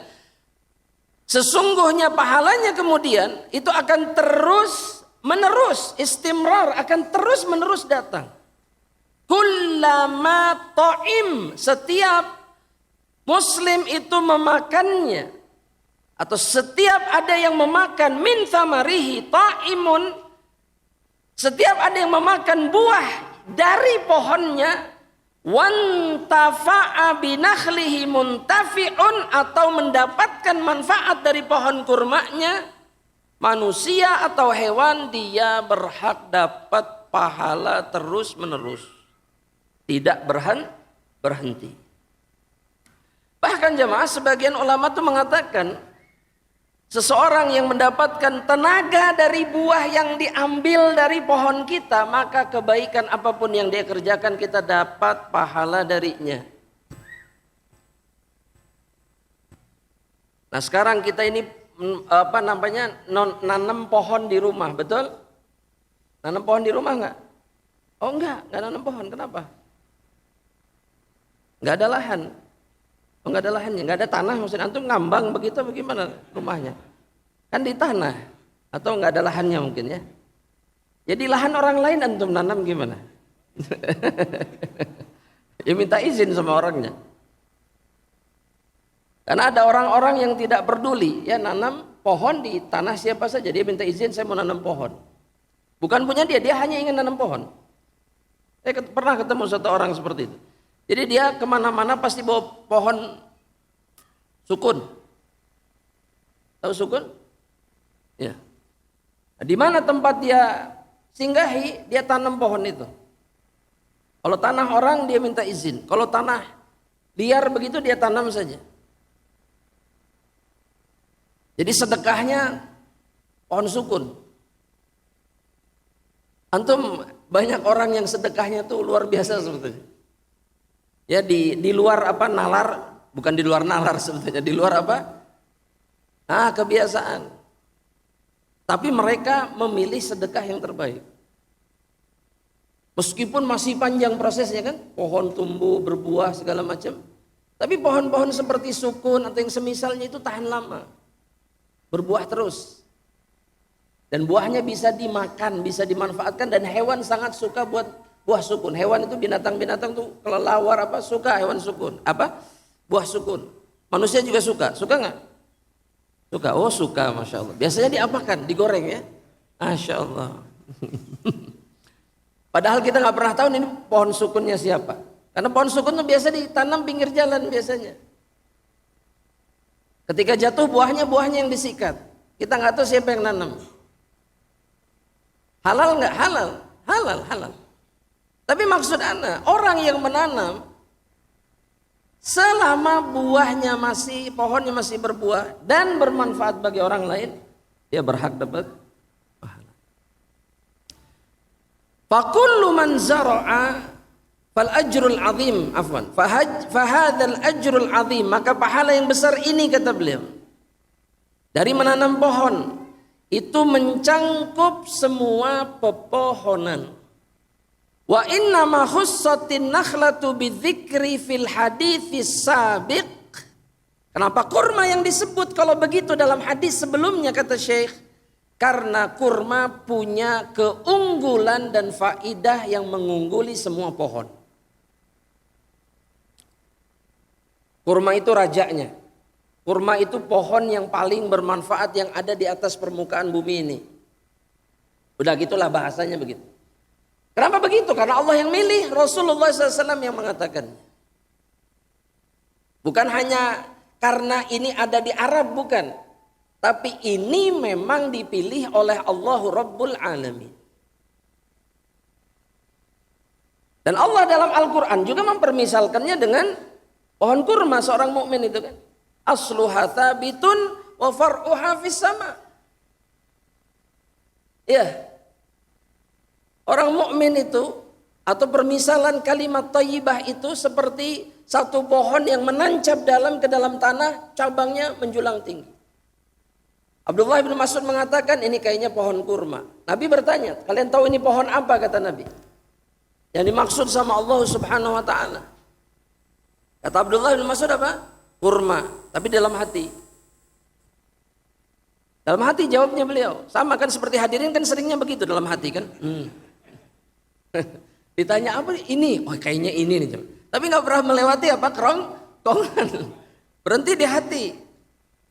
sesungguhnya pahalanya kemudian itu akan terus menerus, istimrar, akan terus menerus datang. Kullama ta'im, setiap muslim itu memakannya, atau setiap ada yang memakan min thamarihi ta'imun, setiap ada yang memakan buah dari pohonnya, wantafa'a binakhlihi muntafi'un, atau mendapatkan manfaat dari pohon kurmanya, manusia atau hewan, dia berhak dapat pahala terus menerus, tidak berhenti. Bahkan jemaah, sebagian ulama itu mengatakan, seseorang yang mendapatkan tenaga dari buah yang diambil dari pohon kita, maka kebaikan apapun yang dia kerjakan kita dapat pahala darinya. Nah sekarang kita ini nanam pohon di rumah, betul? Nanam pohon di rumah enggak? Oh enggak nanam pohon. Kenapa? Enggak ada lahan. Oh, enggak ada lahannya, enggak ada tanah. Maksud antum ngambang begitu bagaimana rumahnya? Kan di tanah, atau enggak ada lahannya mungkin ya. Jadi lahan orang lain antum nanam gimana? Ya minta izin sama orangnya. Karena ada orang-orang yang tidak peduli, ya nanam pohon di tanah siapa saja, dia minta izin, saya mau nanam pohon. Bukan punya dia hanya ingin nanam pohon. Saya pernah ketemu satu orang seperti itu. Jadi dia kemana-mana pasti bawa pohon sukun. Tahu sukun? Ya. Di mana tempat dia singgahi, dia tanam pohon itu. Kalau tanah orang dia minta izin. Kalau tanah liar begitu dia tanam saja. Jadi sedekahnya pohon sukun. Antum banyak orang yang sedekahnya tuh luar biasa sebetulnya. Ya di luar nalar, bukan di luar nalar sebetulnya, di luar kebiasaan. Tapi mereka memilih sedekah yang terbaik. Meskipun masih panjang prosesnya kan, pohon tumbuh, berbuah segala macam. Tapi pohon-pohon seperti sukun atau yang semisalnya itu tahan lama. Berbuah terus. Dan buahnya bisa dimakan, bisa dimanfaatkan, dan hewan sangat suka buat buah sukun. Hewan itu binatang-binatang tuh kelelawar apa suka hewan sukun. Apa? Buah sukun. Manusia juga suka. Suka nggak? Suka. Oh suka, Masya Allah. Biasanya diapakan? Digoreng ya? Masya Allah. Padahal kita nggak pernah tahu ini pohon sukunnya siapa. Karena pohon sukun itu biasa ditanam pinggir jalan biasanya. Ketika jatuh buahnya yang disikat. Kita nggak tahu siapa yang nanam. Halal nggak? Halal. Halal. Tapi maksud Anda, orang yang menanam selama buahnya pohonnya masih berbuah dan bermanfaat bagi orang lain, dia berhak dapat pahala. Fakullu man zara'a fal ajrul azim, fahadzal ajrul azim, maka pahala yang besar ini kata beliau dari menanam pohon itu mencangkup semua pepohonan. Wa inna ma khussatin nakhlatu bidzikri fil haditsis sabiq. Kenapa kurma yang disebut kalau begitu dalam hadis sebelumnya kata Syekh? Karena kurma punya keunggulan dan faidah yang mengungguli semua pohon. Kurma itu rajanya. Kurma itu pohon yang paling bermanfaat yang ada di atas permukaan bumi ini. Udah gitulah bahasanya begitu. Kenapa begitu? Karena Allah yang milih, Rasulullah SAW yang mengatakan. Bukan hanya karena ini ada di Arab, bukan. Tapi ini memang dipilih oleh Allahu Rabbul Alamin. Dan Allah dalam Al-Quran juga mempermisalkannya dengan pohon kurma seorang mukmin itu kan. Asluha thabitun wa far'uha fis sama. Ya. Orang mukmin itu atau permisalan kalimat thayyibah itu seperti satu pohon yang menancap ke dalam tanah, cabangnya menjulang tinggi. Abdullah bin Mas'ud mengatakan ini kayaknya pohon kurma. Nabi bertanya, kalian tahu ini pohon apa kata Nabi? Yang dimaksud sama Allah Subhanahu wa taala. Kata Abdullah bin Mas'ud apa? Kurma, tapi dalam hati. Dalam hati jawabnya beliau. Sama kan seperti hadirin kan seringnya begitu dalam hati kan? Ditanya apa ini? Oh kayaknya ini nih. Tapi nggak pernah melewati apa kerongkongan. Berhenti di hati.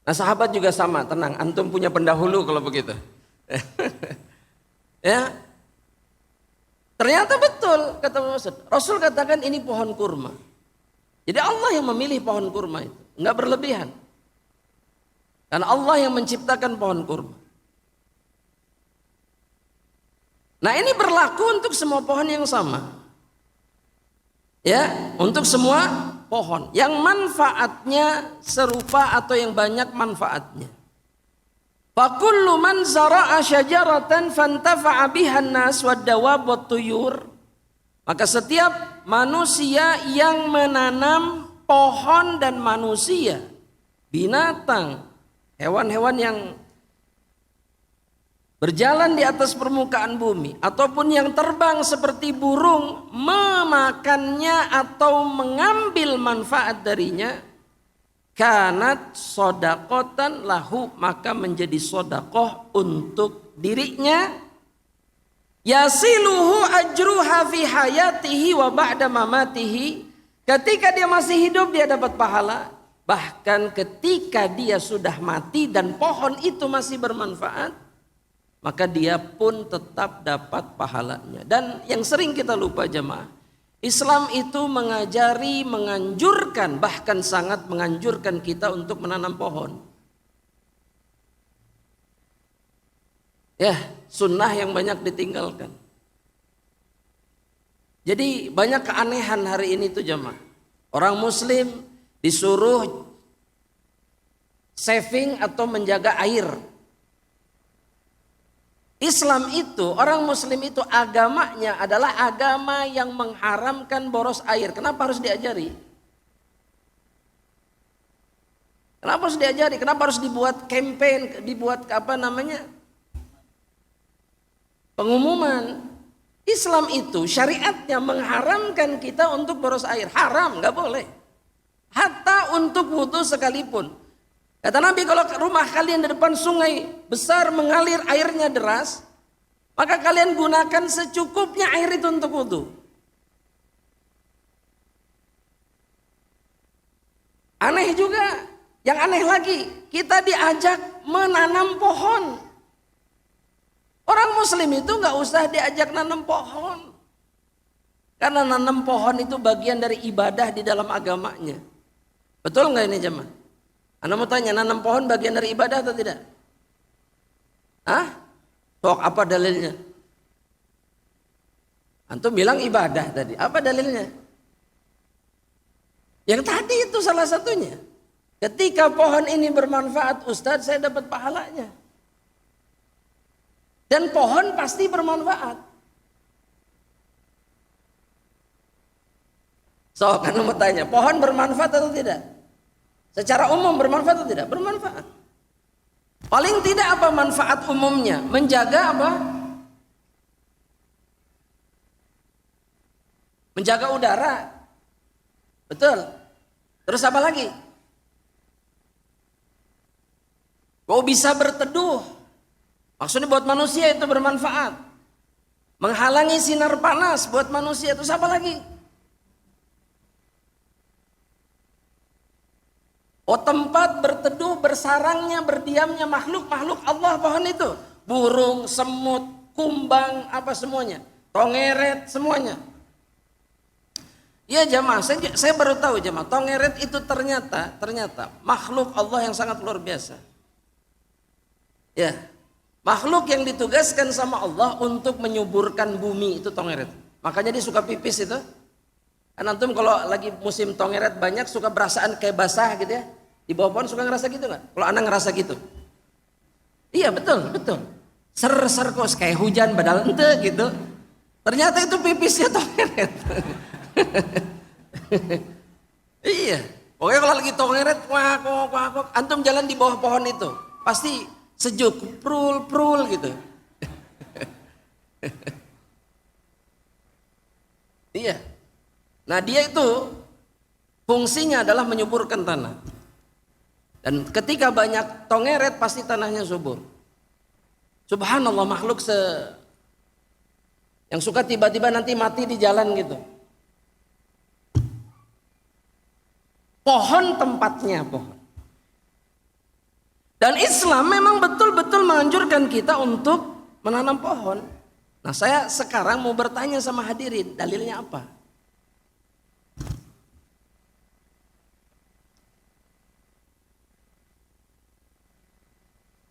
Nah sahabat juga sama, tenang. Antum punya pendahulu kalau begitu. Ya. Ternyata betul kata Rasul. Rasul katakan ini pohon kurma. Jadi Allah yang memilih pohon kurma itu, nggak berlebihan. Karena Allah yang menciptakan pohon kurma. Nah ini berlaku untuk semua pohon yang sama. Ya, untuk semua pohon yang manfaatnya serupa atau yang banyak manfaatnya. Fakullu man zara'a syajaratan fantafa'a bihan nas wad-dawab wat-tuyur. Maka setiap manusia yang menanam pohon dan manusia, binatang, hewan-hewan yang berjalan di atas permukaan bumi ataupun yang terbang seperti burung, memakannya atau mengambil manfaat darinya, kanat sodakotan lahu, maka menjadi sodakoh untuk dirinya, yasiluhu ajruha fi hayatihi wa ba'da mamatihi, ketika dia masih hidup dia dapat pahala, bahkan ketika dia sudah mati dan pohon itu masih bermanfaat, maka dia pun tetap dapat pahalanya. Dan yang sering kita lupa jemaah, Islam itu mengajari, menganjurkan, bahkan sangat menganjurkan kita untuk menanam pohon. Ya, sunnah yang banyak ditinggalkan. Jadi banyak keanehan hari ini tuh jemaah. Orang muslim disuruh saving atau menjaga air. Islam itu, orang muslim itu agamanya adalah agama yang mengharamkan boros air. Kenapa harus diajari? Kenapa harus diajari? Kenapa harus dibuat campaign, dibuat pengumuman? Islam itu syariatnya mengharamkan kita untuk boros air. Haram, nggak boleh. Hatta untuk wudhu sekalipun. Kata Nabi, kalau rumah kalian di depan sungai besar mengalir airnya deras, maka kalian gunakan secukupnya air itu untuk wudhu. Aneh juga, yang aneh lagi, kita diajak menanam pohon. Orang muslim itu nggak usah diajak nanam pohon. Karena nanam pohon itu bagian dari ibadah di dalam agamanya. Betul nggak ini jemaah? Anda mau tanya, nanam pohon bagian dari ibadah atau tidak? Hah? Sok, apa dalilnya? Antum bilang ibadah tadi. Apa dalilnya? Yang tadi itu salah satunya. Ketika pohon ini bermanfaat, Ustadz, saya dapat pahalanya. Dan pohon pasti bermanfaat. So, kan mau tanya, pohon bermanfaat atau tidak? Secara umum bermanfaat atau tidak? Bermanfaat. Paling tidak apa manfaat umumnya? Menjaga apa? Menjaga udara. Betul. Terus apa lagi? Kau bisa berteduh. Maksudnya buat manusia itu bermanfaat. Menghalangi sinar panas buat manusia itu apa lagi? Oh, tempat berteduh, bersarangnya, berdiamnya makhluk-makhluk Allah pohon itu. Burung, semut, kumbang, apa semuanya. Tongeret, semuanya. Ya jamaah, saya baru tahu jamaah, tongeret itu ternyata makhluk Allah yang sangat luar biasa. Ya, makhluk yang ditugaskan sama Allah untuk menyuburkan bumi itu tongeret. Makanya dia suka pipis itu. Kan antum kalau lagi musim tongeret banyak suka berasaan kayak basah gitu ya. Di bawah pohon suka ngerasa gitu nggak? Kalau anak ngerasa gitu. Iya betul. Ser-ser kok kayak hujan padahal ente gitu. Ternyata itu pipisnya tongeret. Iya. Pokoknya kalau lagi tongeret kuak, antum jalan di bawah pohon itu pasti sejuk, prul gitu. Iya. Nah dia itu fungsinya adalah menyuburkan tanah. Dan ketika banyak tongeret pasti tanahnya subur. Subhanallah, makhluk yang suka tiba-tiba nanti mati di jalan gitu. Pohon tempatnya pohon. Dan Islam memang betul-betul menganjurkan kita untuk menanam pohon. Nah saya sekarang mau bertanya sama hadirin, dalilnya apa?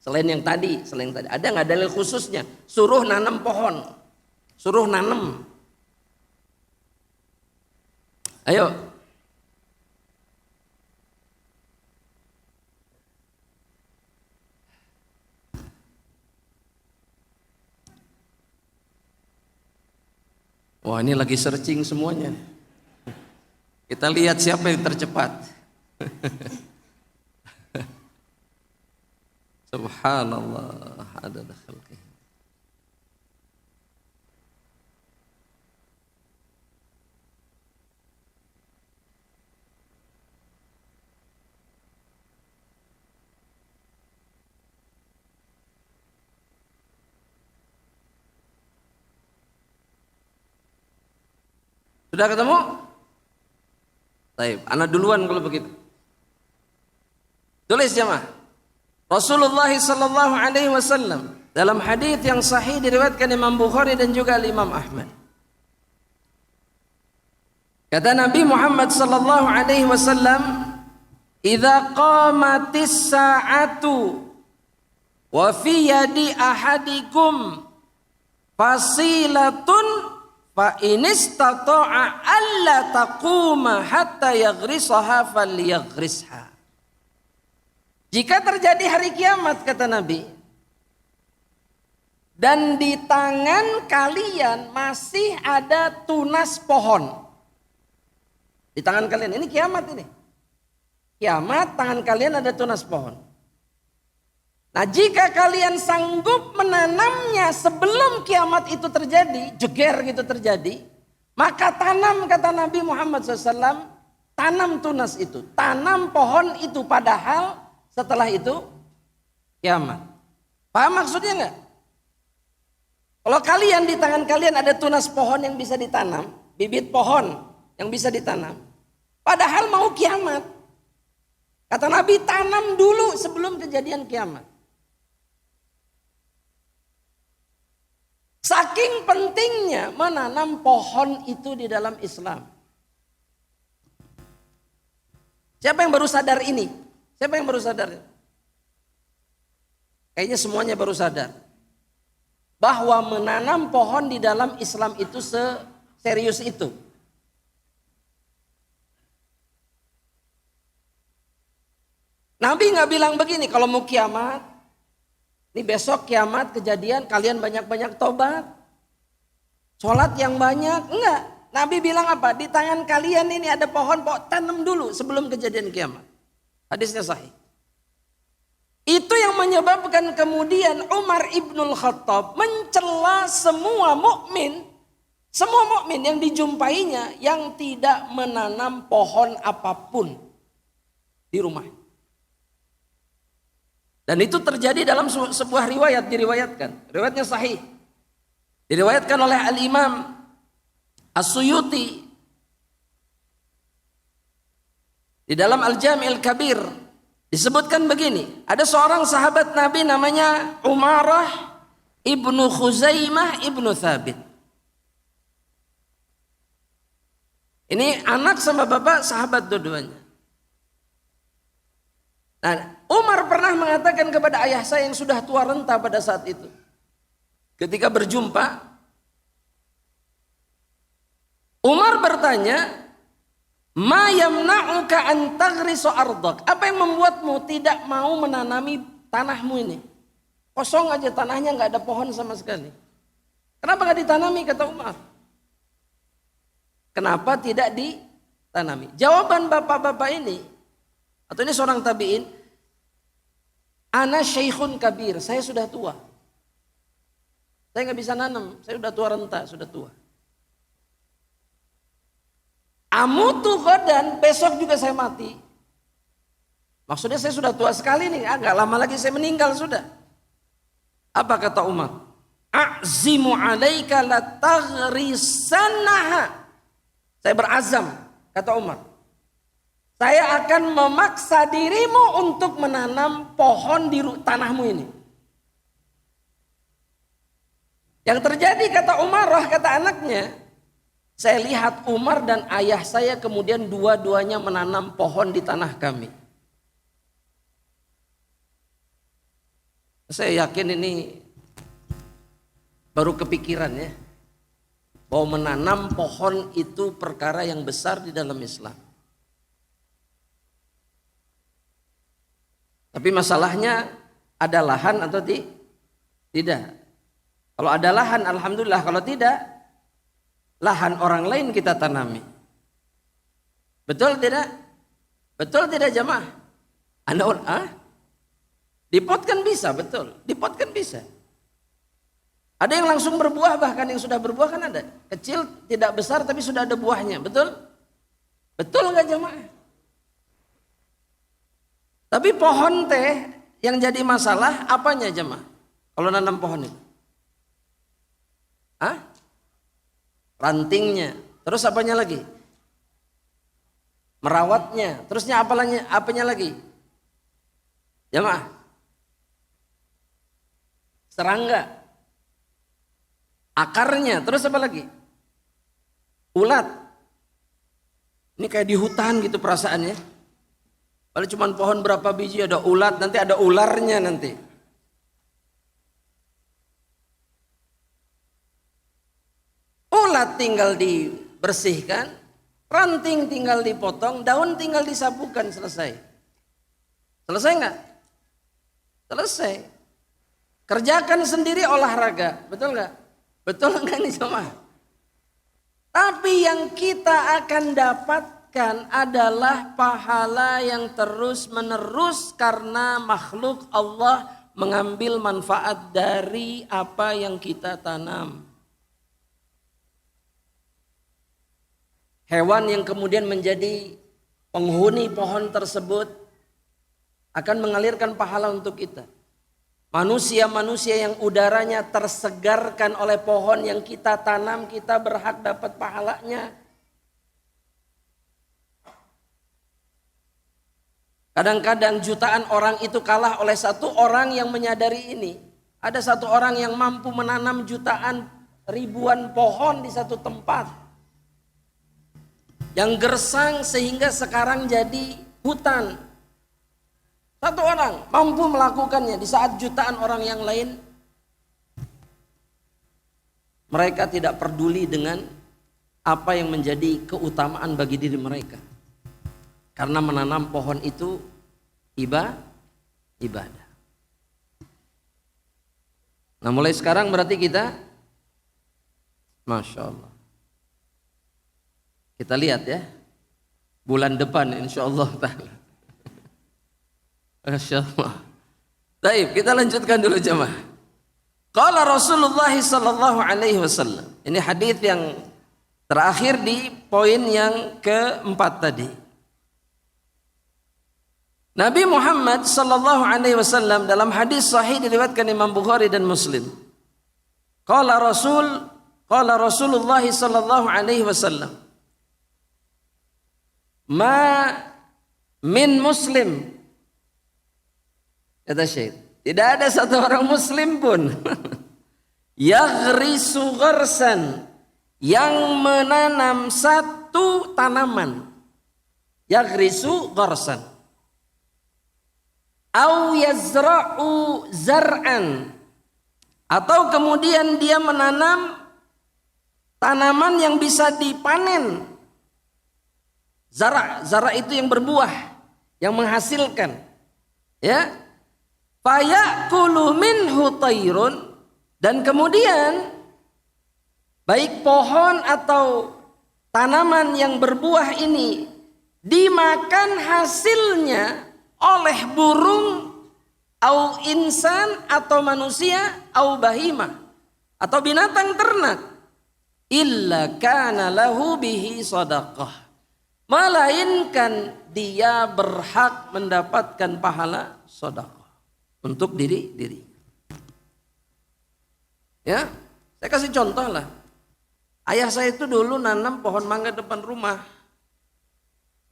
Selain yang tadi, ada nggak dalil khususnya? Suruh nanam pohon, suruh nanam. Ayo. Wah ini lagi searching semuanya. Kita lihat siapa yang tercepat. Subhanallah, adada khalqih. Sudah ketemu? Baik, ana duluan kalau begitu. Tulis jemaah. Rasulullah sallallahu alaihi wasallam dalam hadis yang sahih diriwayatkan Imam Bukhari dan juga Imam Ahmad. Kata Nabi Muhammad sallallahu alaihi wasallam, "Idza qamatis sa'atu wa fi yadi ahadikum fasilatun fa in istata'a alla taquma hatta yaghrisaha falyaghrisha." Jika terjadi hari kiamat kata Nabi, dan di tangan kalian masih ada tunas pohon. Di tangan kalian, ini kiamat ini. Kiamat tangan kalian ada tunas pohon. Nah, jika kalian sanggup menanamnya sebelum kiamat itu terjadi, jeger gitu terjadi, maka tanam, kata Nabi Muhammad SAW, tanam tunas itu, tanam pohon itu, padahal setelah itu kiamat. Paham maksudnya enggak? Kalau kalian, di tangan kalian ada tunas pohon yang bisa ditanam, bibit pohon yang bisa ditanam, padahal mau kiamat. Kata Nabi, tanam dulu sebelum kejadian kiamat. Saking pentingnya menanam pohon itu di dalam Islam. Siapa yang baru sadar ini? Siapa yang baru sadar? Kayaknya semuanya baru sadar. Bahwa menanam pohon di dalam Islam itu serius itu. Nabi nggak bilang begini, kalau mau kiamat, ini besok kiamat kejadian, kalian banyak-banyak tobat, sholat yang banyak. Enggak, Nabi bilang apa? Di tangan kalian ini ada pohon, tanam dulu sebelum kejadian kiamat. Hadisnya sahih. Itu yang menyebabkan kemudian Umar ibnul Khattab mencela semua mukmin yang dijumpainya yang tidak menanam pohon apapun di rumah. Dan itu terjadi dalam sebuah riwayat, diriwayatkan. Riwayatnya sahih. Diriwayatkan oleh Al-Imam As-Suyuti di dalam Al-Jami' Al-Kabir. Disebutkan begini, ada seorang sahabat Nabi namanya Umarah ibnu Khuzaimah ibnu Thabit. Ini anak sama bapak sahabat dua-duanya. Nah, Umar pernah mengatakan kepada ayah saya yang sudah tua renta pada saat itu. Ketika berjumpa, Umar bertanya, "Ma yamna'uka an taghrisu ardak?" Apa yang membuatmu tidak mau menanami tanahmu ini? Kosong aja tanahnya, nggak ada pohon sama sekali. Kenapa nggak ditanami, kata Umar? Kenapa tidak ditanami? Jawaban bapak-bapak ini, atau ini seorang tabi'in, ana syekhun kabir, saya sudah tua. Saya nggak bisa nanam, saya sudah tua renta, sudah tua. Amutu godan, besok juga saya mati. Maksudnya saya sudah tua sekali nih, agak lama lagi saya meninggal sudah. Apa kata Umar? A'zimu alaika la taghrisannaha. Saya berazam, kata Umar. Saya akan memaksa dirimu untuk menanam pohon di tanahmu ini. Yang terjadi, kata Umarah, kata anaknya, saya lihat Umar dan ayah saya kemudian dua-duanya menanam pohon di tanah kami. Saya yakin ini baru kepikiran ya, bahwa menanam pohon itu perkara yang besar di dalam Islam. Tapi masalahnya ada lahan atau tidak? Kalau ada lahan alhamdulillah, kalau tidak lahan orang lain kita tanami. Betul tidak? Betul tidak jamaah? Di pot kan bisa, betul. Di pot kan bisa. Ada yang langsung berbuah, bahkan yang sudah berbuah kan ada. Kecil tidak besar tapi sudah ada buahnya, betul? Betul enggak jamaah? Tapi pohon teh yang jadi masalah apanya jemaah? Kalau nanam pohon itu? Rantingnya. Terus apanya lagi? Merawatnya. Terusnya apanya lagi? Jemaah? Serangga. Akarnya. Terus apa lagi? Ulat. Ini kayak di hutan gitu perasaannya. Kalau cuma pohon berapa biji ada ulat, nanti ada ularnya nanti. Ulat tinggal dibersihkan, ranting tinggal dipotong, daun tinggal disapukan, selesai. Selesai nggak? Selesai. Kerjakan sendiri olahraga, betul nggak? Betul nggak nih jemaah? Tapi yang kita akan dapatkan adalah pahala yang terus menerus karena makhluk Allah mengambil manfaat dari apa yang kita tanam. Hewan yang kemudian menjadi penghuni pohon tersebut akan mengalirkan pahala untuk kita. Manusia-manusia yang udaranya tersegarkan oleh pohon yang kita tanam, kita berhak dapat pahalanya. Kadang-kadang jutaan orang itu kalah oleh satu orang yang menyadari ini. Ada satu orang yang mampu menanam jutaan ribuan pohon di satu tempat. Yang gersang sehingga sekarang jadi hutan. Satu orang mampu melakukannya di saat jutaan orang yang lain. Mereka tidak peduli dengan apa yang menjadi keutamaan bagi diri mereka. Karena menanam pohon itu ibadah. Nah mulai sekarang berarti kita, Masya Allah. Kita lihat ya, bulan depan insya Allah. Masya Allah. Baik, kita lanjutkan dulu jemaah. Qala Rasulullah sallallahu alaihi wasallam. Ini hadis yang terakhir di poin yang keempat tadi. Nabi Muhammad sallallahu alaihi wasallam dalam hadis sahih diriwayatkan Imam Bukhari dan Muslim. Qala Rasulullah sallallahu alaihi wasallam. Ma min muslim, kata Syekh, tidak ada satu orang muslim pun yaghrisu gharsan, yang menanam satu tanaman. Yaghrisu gharsan au yazra'u zar'an, atau kemudian dia menanam tanaman yang bisa dipanen. Zara itu yang berbuah, yang menghasilkan. Ya. Fayakulu minhu tayrun, dan kemudian baik pohon atau tanaman yang berbuah ini dimakan hasilnya oleh burung, au insan atau manusia, au bahimah atau binatang ternak, illa kana lahu bihi sadaqah, melainkan dia berhak mendapatkan pahala sedekah untuk diri. Ya, saya kasih contoh lah. Ayah saya itu dulu nanam pohon mangga depan rumah.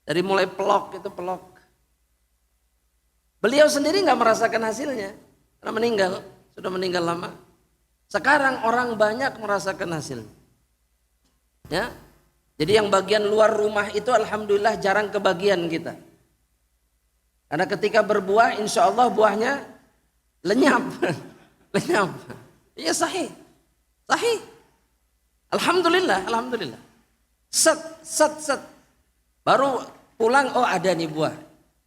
Dari mulai pelok. Beliau sendiri nggak merasakan hasilnya karena sudah meninggal lama. Sekarang orang banyak merasakan hasilnya. Ya. Jadi yang bagian luar rumah itu alhamdulillah jarang kebagian kita. Karena ketika berbuah insya Allah buahnya lenyap. Iya sahih. Alhamdulillah. Set. Baru pulang, oh ada nih buah.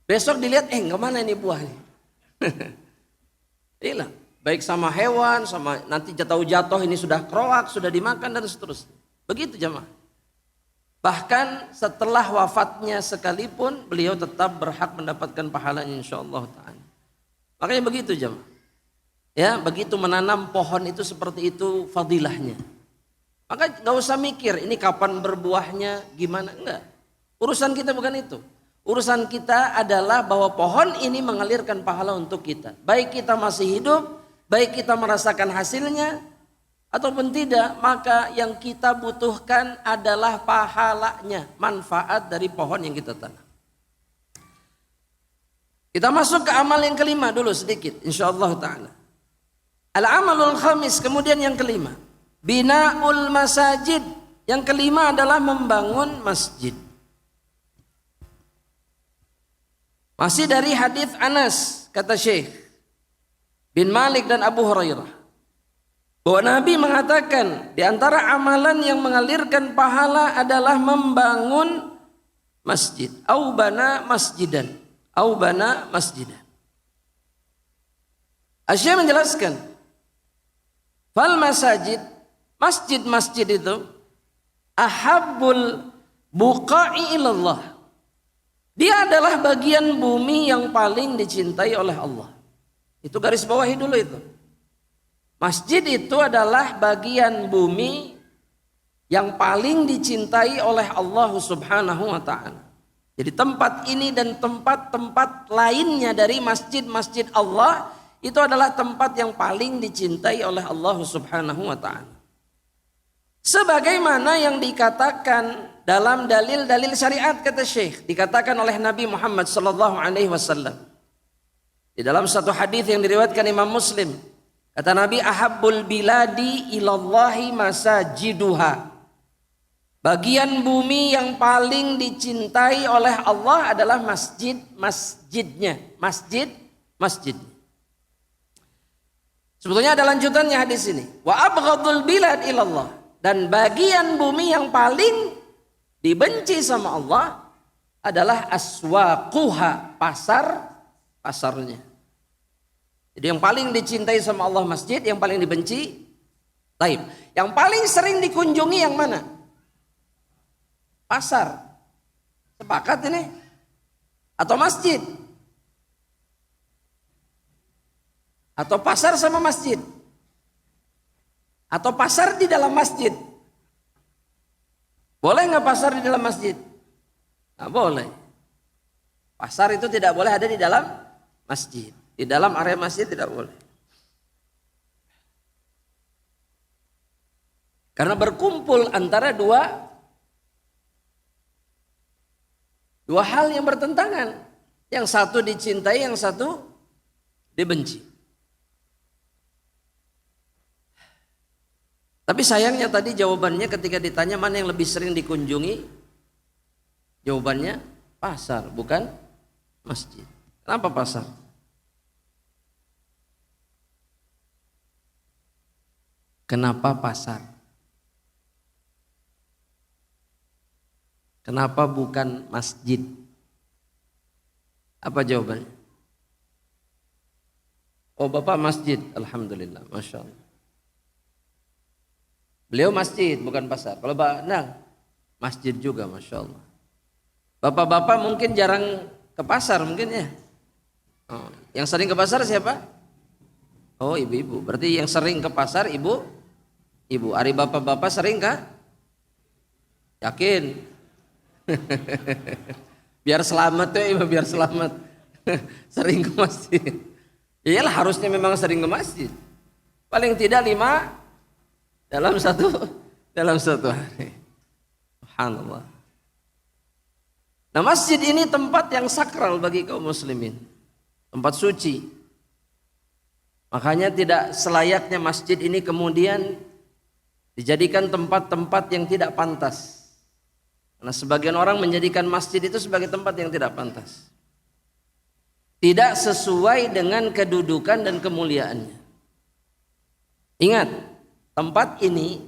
Besok dilihat, kemana ini buahnya? Hilang. Baik sama hewan, sama nanti jatuh ini sudah kroak, sudah dimakan dan seterusnya. Begitu jemaah. Bahkan setelah wafatnya sekalipun beliau tetap berhak mendapatkan pahalanya insyaallah ta'ala. Makanya begitu jemaah. Ya, begitu menanam pohon itu seperti itu fadilahnya. Maka gak usah mikir ini kapan berbuahnya, gimana, enggak. Urusan kita bukan itu. Urusan kita adalah bahwa pohon ini mengalirkan pahala untuk kita. Baik kita masih hidup, baik kita merasakan hasilnya, ataupun tidak, maka yang kita butuhkan adalah pahalanya, manfaat dari pohon yang kita tanam. Kita masuk ke amal yang kelima dulu sedikit, insyaallah ta'ala. Al-amalul khamis, kemudian yang kelima. Bina'ul masajid. Yang kelima adalah membangun masjid. Masih dari hadis Anas, kata Syekh bin Malik dan Abu Hurairah, bahwa Nabi mengatakan di antara amalan yang mengalirkan pahala adalah membangun masjid. Au bana masjidan. Asy-Syaikh menjelaskan, fal masajid, masjid itu ahabbul buqa'i ilallah. Dia adalah bagian bumi yang paling dicintai oleh Allah. Itu garis bawahi dulu itu. Masjid itu adalah bagian bumi yang paling dicintai oleh Allah Subhanahu wa taala. Jadi tempat ini dan tempat-tempat lainnya dari masjid-masjid Allah itu adalah tempat yang paling dicintai oleh Allah Subhanahu wa taala. Sebagaimana yang dikatakan dalam dalil-dalil syariat, kata Syekh, dikatakan oleh Nabi Muhammad sallallahu alaihi wasallam. Di dalam satu hadis yang diriwayatkan Imam Muslim, kata Nabi, ahabbul biladi ilallahi masajiduha. Bagian bumi yang paling dicintai oleh Allah adalah masjidnya. Masjid. Sebetulnya ada lanjutannya hadis ini. Wa abghadul bilad ilallah. Dan bagian bumi yang paling dibenci sama Allah adalah aswaquha, pasarnya. Jadi yang paling dicintai sama Allah masjid, yang paling dibenci taib. Yang paling sering dikunjungi yang mana? Pasar. Sepakat ini? Atau masjid? Atau pasar sama masjid? Atau pasar di dalam masjid? Boleh nggak pasar di dalam masjid? Nggak boleh. Pasar itu tidak boleh ada di dalam masjid. Di dalam area masjid tidak boleh. Karena berkumpul antara dua hal yang bertentangan. Yang satu dicintai, yang satu dibenci. Tapi sayangnya tadi jawabannya ketika ditanya mana yang lebih sering dikunjungi, jawabannya pasar, bukan masjid. Kenapa pasar? Kenapa pasar? Kenapa bukan masjid? Apa jawabannya? Oh, Bapak masjid, alhamdulillah, masya Allah. Beliau masjid, bukan pasar. Kalau Pak Nang, masjid juga, masya Allah. Bapak-bapak mungkin jarang ke pasar mungkin ya. Oh, yang sering ke pasar siapa? Oh, ibu-ibu. Berarti yang sering ke pasar ibu. Ari bapak-bapak sering kah? Yakin? Biar selamat ya, biar selamat. Sering ke masjid. Iyalah, harusnya memang sering ke masjid. Paling tidak 5 dalam satu hari. Subhanallah. Nah, masjid ini tempat yang sakral bagi kaum muslimin. Tempat suci. Makanya tidak selayaknya masjid ini kemudian dijadikan tempat-tempat yang tidak pantas. Karena sebagian orang menjadikan masjid itu sebagai tempat yang tidak pantas. Tidak sesuai dengan kedudukan dan kemuliaannya. Ingat, tempat ini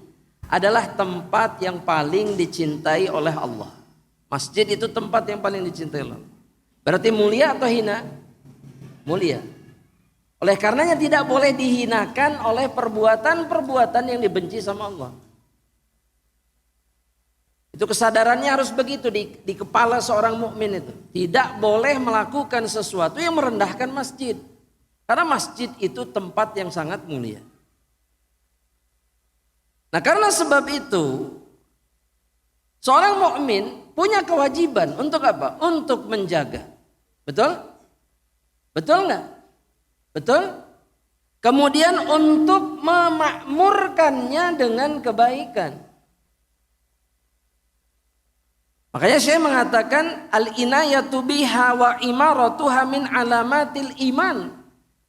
adalah tempat yang paling dicintai oleh Allah. Masjid itu tempat yang paling dicintai Allah. Berarti mulia atau hina? Mulia. Oleh karenanya tidak boleh dihinakan oleh perbuatan-perbuatan yang dibenci sama Allah. Itu kesadarannya harus begitu di kepala seorang mukmin itu. Tidak boleh melakukan sesuatu yang merendahkan masjid. Karena masjid itu tempat yang sangat mulia. Nah, karena sebab itu seorang mukmin punya kewajiban untuk apa? Untuk menjaga. Betul? Betul nggak? Betul? Kemudian untuk memakmurkannya dengan kebaikan. Makanya saya mengatakan al-inayatu biha wa imaratuha min alamatil iman.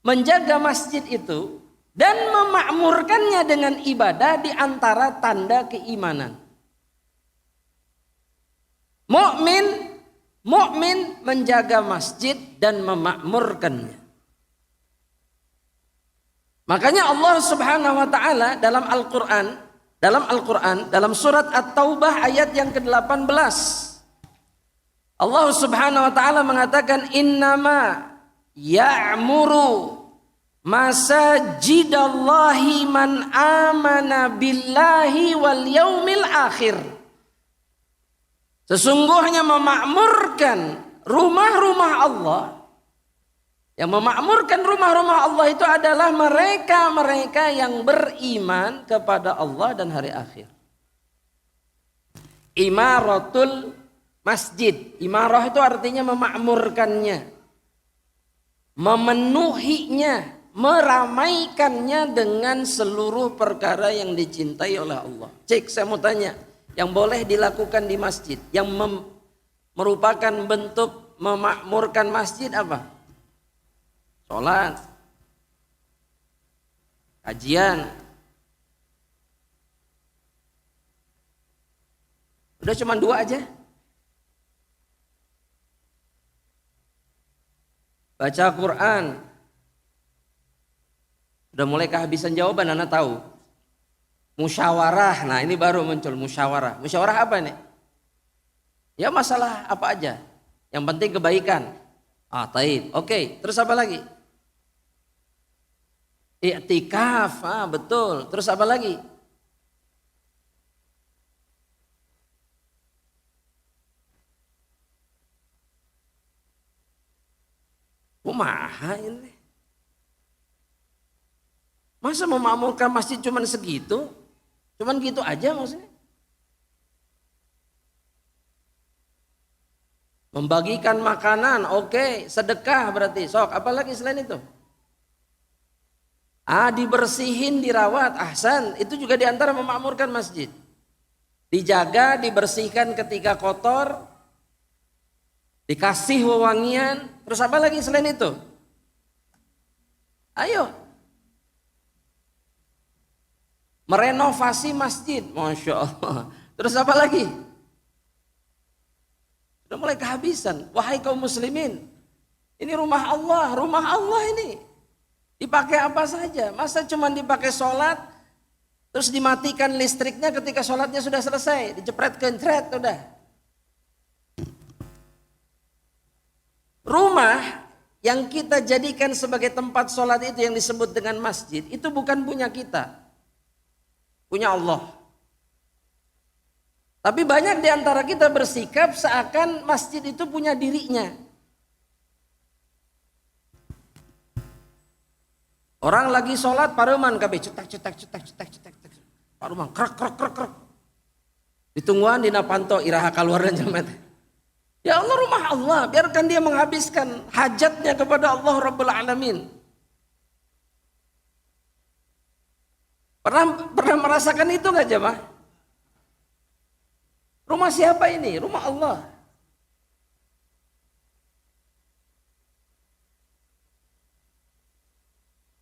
Menjaga masjid itu dan memakmurkannya dengan ibadah di antara tanda keimanan. Mukmin menjaga masjid dan memakmurkannya. Makanya Allah Subhanahu wa taala dalam Al-Qur'an dalam surat At-Taubah ayat yang ke-18 Allah Subhanahu wa taala mengatakan innama ya'muru masajidallahi man amana billahi wal yaumil akhir. Sesungguhnya memakmurkan rumah-rumah Allah Yang memakmurkan rumah-rumah Allah itu adalah mereka-mereka yang beriman kepada Allah dan hari akhir. Imaratul masjid. Imarah itu artinya memakmurkannya, memenuhinya, meramaikannya dengan seluruh perkara yang dicintai oleh Allah. Cek, saya mau tanya, yang boleh dilakukan di masjid, yang merupakan bentuk memakmurkan masjid apa? Sholat, kajian. Udah cuma 2 aja. Baca Quran. Udah mulai kehabisan jawaban, Anda tahu. Musyawarah, nah ini baru muncul musyawarah. Musyawarah apa nih? Ya masalah apa aja. Yang penting kebaikan. Taib. Oke, terus apa lagi? I'tikaf, betul. Terus apa lagi? Kumaha ini? Masa memakmurkan masjid cuman segitu? Cuman gitu aja maksudnya? Membagikan makanan, oke. Sedekah berarti, sok. Apalagi selain itu? Dibersihin, dirawat, ahsan. Itu juga diantara memakmurkan masjid. Dijaga, dibersihkan ketika kotor, dikasih wewangian. Terus apa lagi selain itu? Ayo. Merenovasi masjid, Masya Allah. Terus apa lagi? Sudah mulai kehabisan. Wahai kaum muslimin, ini rumah Allah ini. Dipakai apa saja. Masa cuma dipakai sholat, terus dimatikan listriknya ketika sholatnya sudah selesai. Dicepretkan, udah. Rumah yang kita jadikan sebagai tempat sholat itu yang disebut dengan masjid, itu bukan punya kita. Punya Allah. Tapi banyak di antara kita bersikap seakan masjid itu punya dirinya. Orang lagi sholat paruman kabeh cetak. Paruman krek. Ditungguan dina panto iraha keluar dan jamet. Ya Allah, rumah Allah, biarkan dia menghabiskan hajatnya kepada Allah Rabbul Alamin. Pernah merasakan itu enggak jemaah? Rumah siapa ini? Rumah Allah.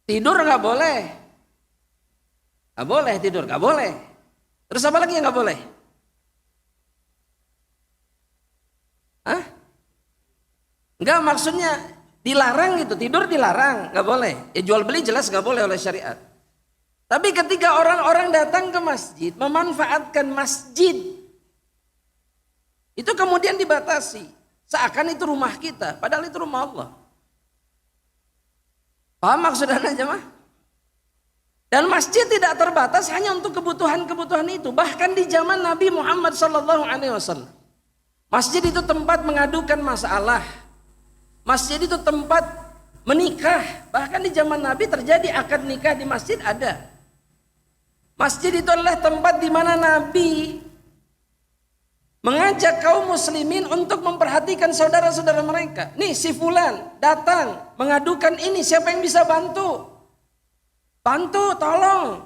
Tidur nggak boleh. Nggak boleh tidur, nggak boleh. Terus apa lagi yang nggak boleh? Hah? Nggak, maksudnya dilarang gitu, tidur dilarang, nggak boleh. Ya jual beli jelas nggak boleh oleh syariat. Tapi ketika orang-orang datang ke masjid, memanfaatkan masjid, itu kemudian dibatasi. Seakan itu rumah kita, padahal itu rumah Allah. Paham maksudnya jemaah? Dan masjid tidak terbatas hanya untuk kebutuhan-kebutuhan itu. Bahkan di zaman Nabi Muhammad SAW, masjid itu tempat mengadukan masalah. Masjid itu tempat menikah. Bahkan di zaman Nabi terjadi akad nikah di masjid ada. Masjid itu adalah tempat di mana Nabi mengajak kaum muslimin untuk memperhatikan saudara-saudara mereka. Nih si fulan datang mengadukan ini, siapa yang bisa bantu? Bantu, tolong.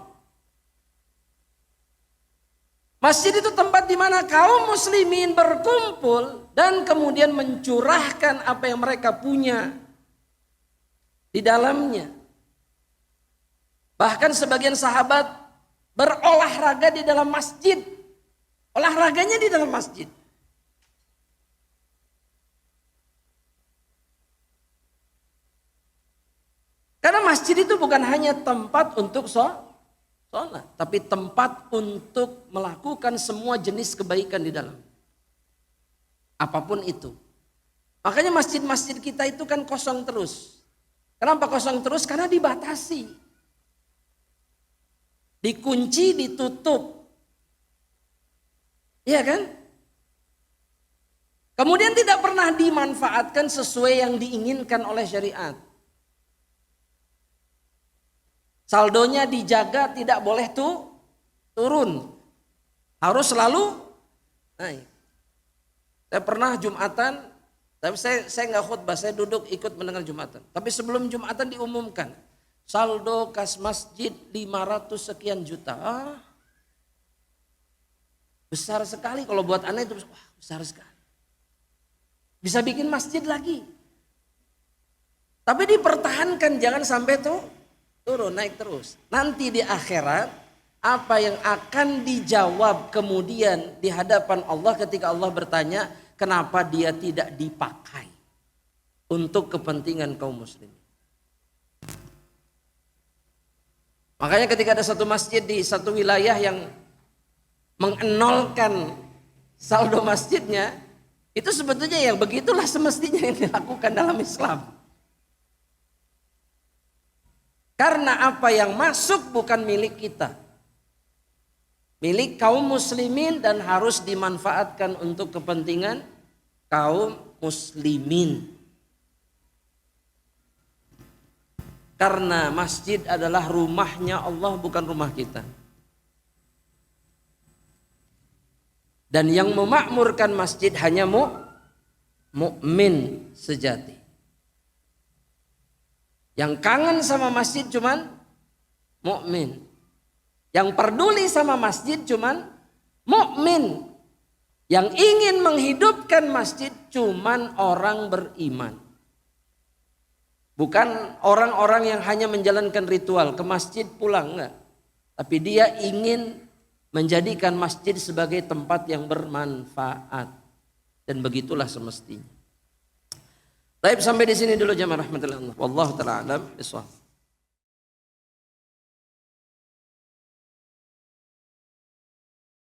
Masjid itu tempat di mana kaum muslimin berkumpul dan kemudian mencurahkan apa yang mereka punya di dalamnya. Bahkan sebagian sahabat berolahraga di dalam masjid. Olahraganya di dalam masjid. Karena masjid itu bukan hanya tempat untuk sholat, tapi tempat untuk melakukan semua jenis kebaikan di dalam. Apapun itu. Makanya masjid-masjid kita itu kan kosong terus. Kenapa kosong terus? Karena dibatasi. Dikunci, ditutup. Iya kan? Kemudian tidak pernah dimanfaatkan sesuai yang diinginkan oleh syariat. Saldonya dijaga, tidak boleh turun. Harus selalu naik. Saya pernah Jumatan, tapi saya nggak khutbah, saya duduk ikut mendengar Jumatan. Tapi sebelum Jumatan diumumkan, saldo kas masjid 500 sekian juta. Besar sekali kalau buat anak itu, wah, besar sekali. Bisa bikin masjid lagi. Tapi dipertahankan, jangan sampai turun, naik terus. Nanti di akhirat, apa yang akan dijawab kemudian di hadapan Allah ketika Allah bertanya, kenapa dia tidak dipakai untuk kepentingan kaum muslimin. Makanya ketika ada satu masjid di satu wilayah yang mengenolkan saldo masjidnya, itu sebetulnya yang begitulah semestinya yang dilakukan dalam Islam. Karena apa yang masuk bukan milik kita, milik kaum muslimin dan harus dimanfaatkan untuk kepentingan kaum muslimin. Karena masjid adalah rumahnya Allah, bukan rumah kita. Dan yang memakmurkan masjid hanya mukmin sejati. Yang kangen sama masjid cuman mukmin. Yang peduli sama masjid cuman mukmin. Yang ingin menghidupkan masjid cuman orang beriman. Bukan orang-orang yang hanya menjalankan ritual, ke masjid pulang, enggak. Tapi dia ingin menjadikan masjid sebagai tempat yang bermanfaat. Dan begitulah semestinya. Baik, sampai di sini dulu jamaah rahmatullah. Wallahu ta'ala alam bishawab.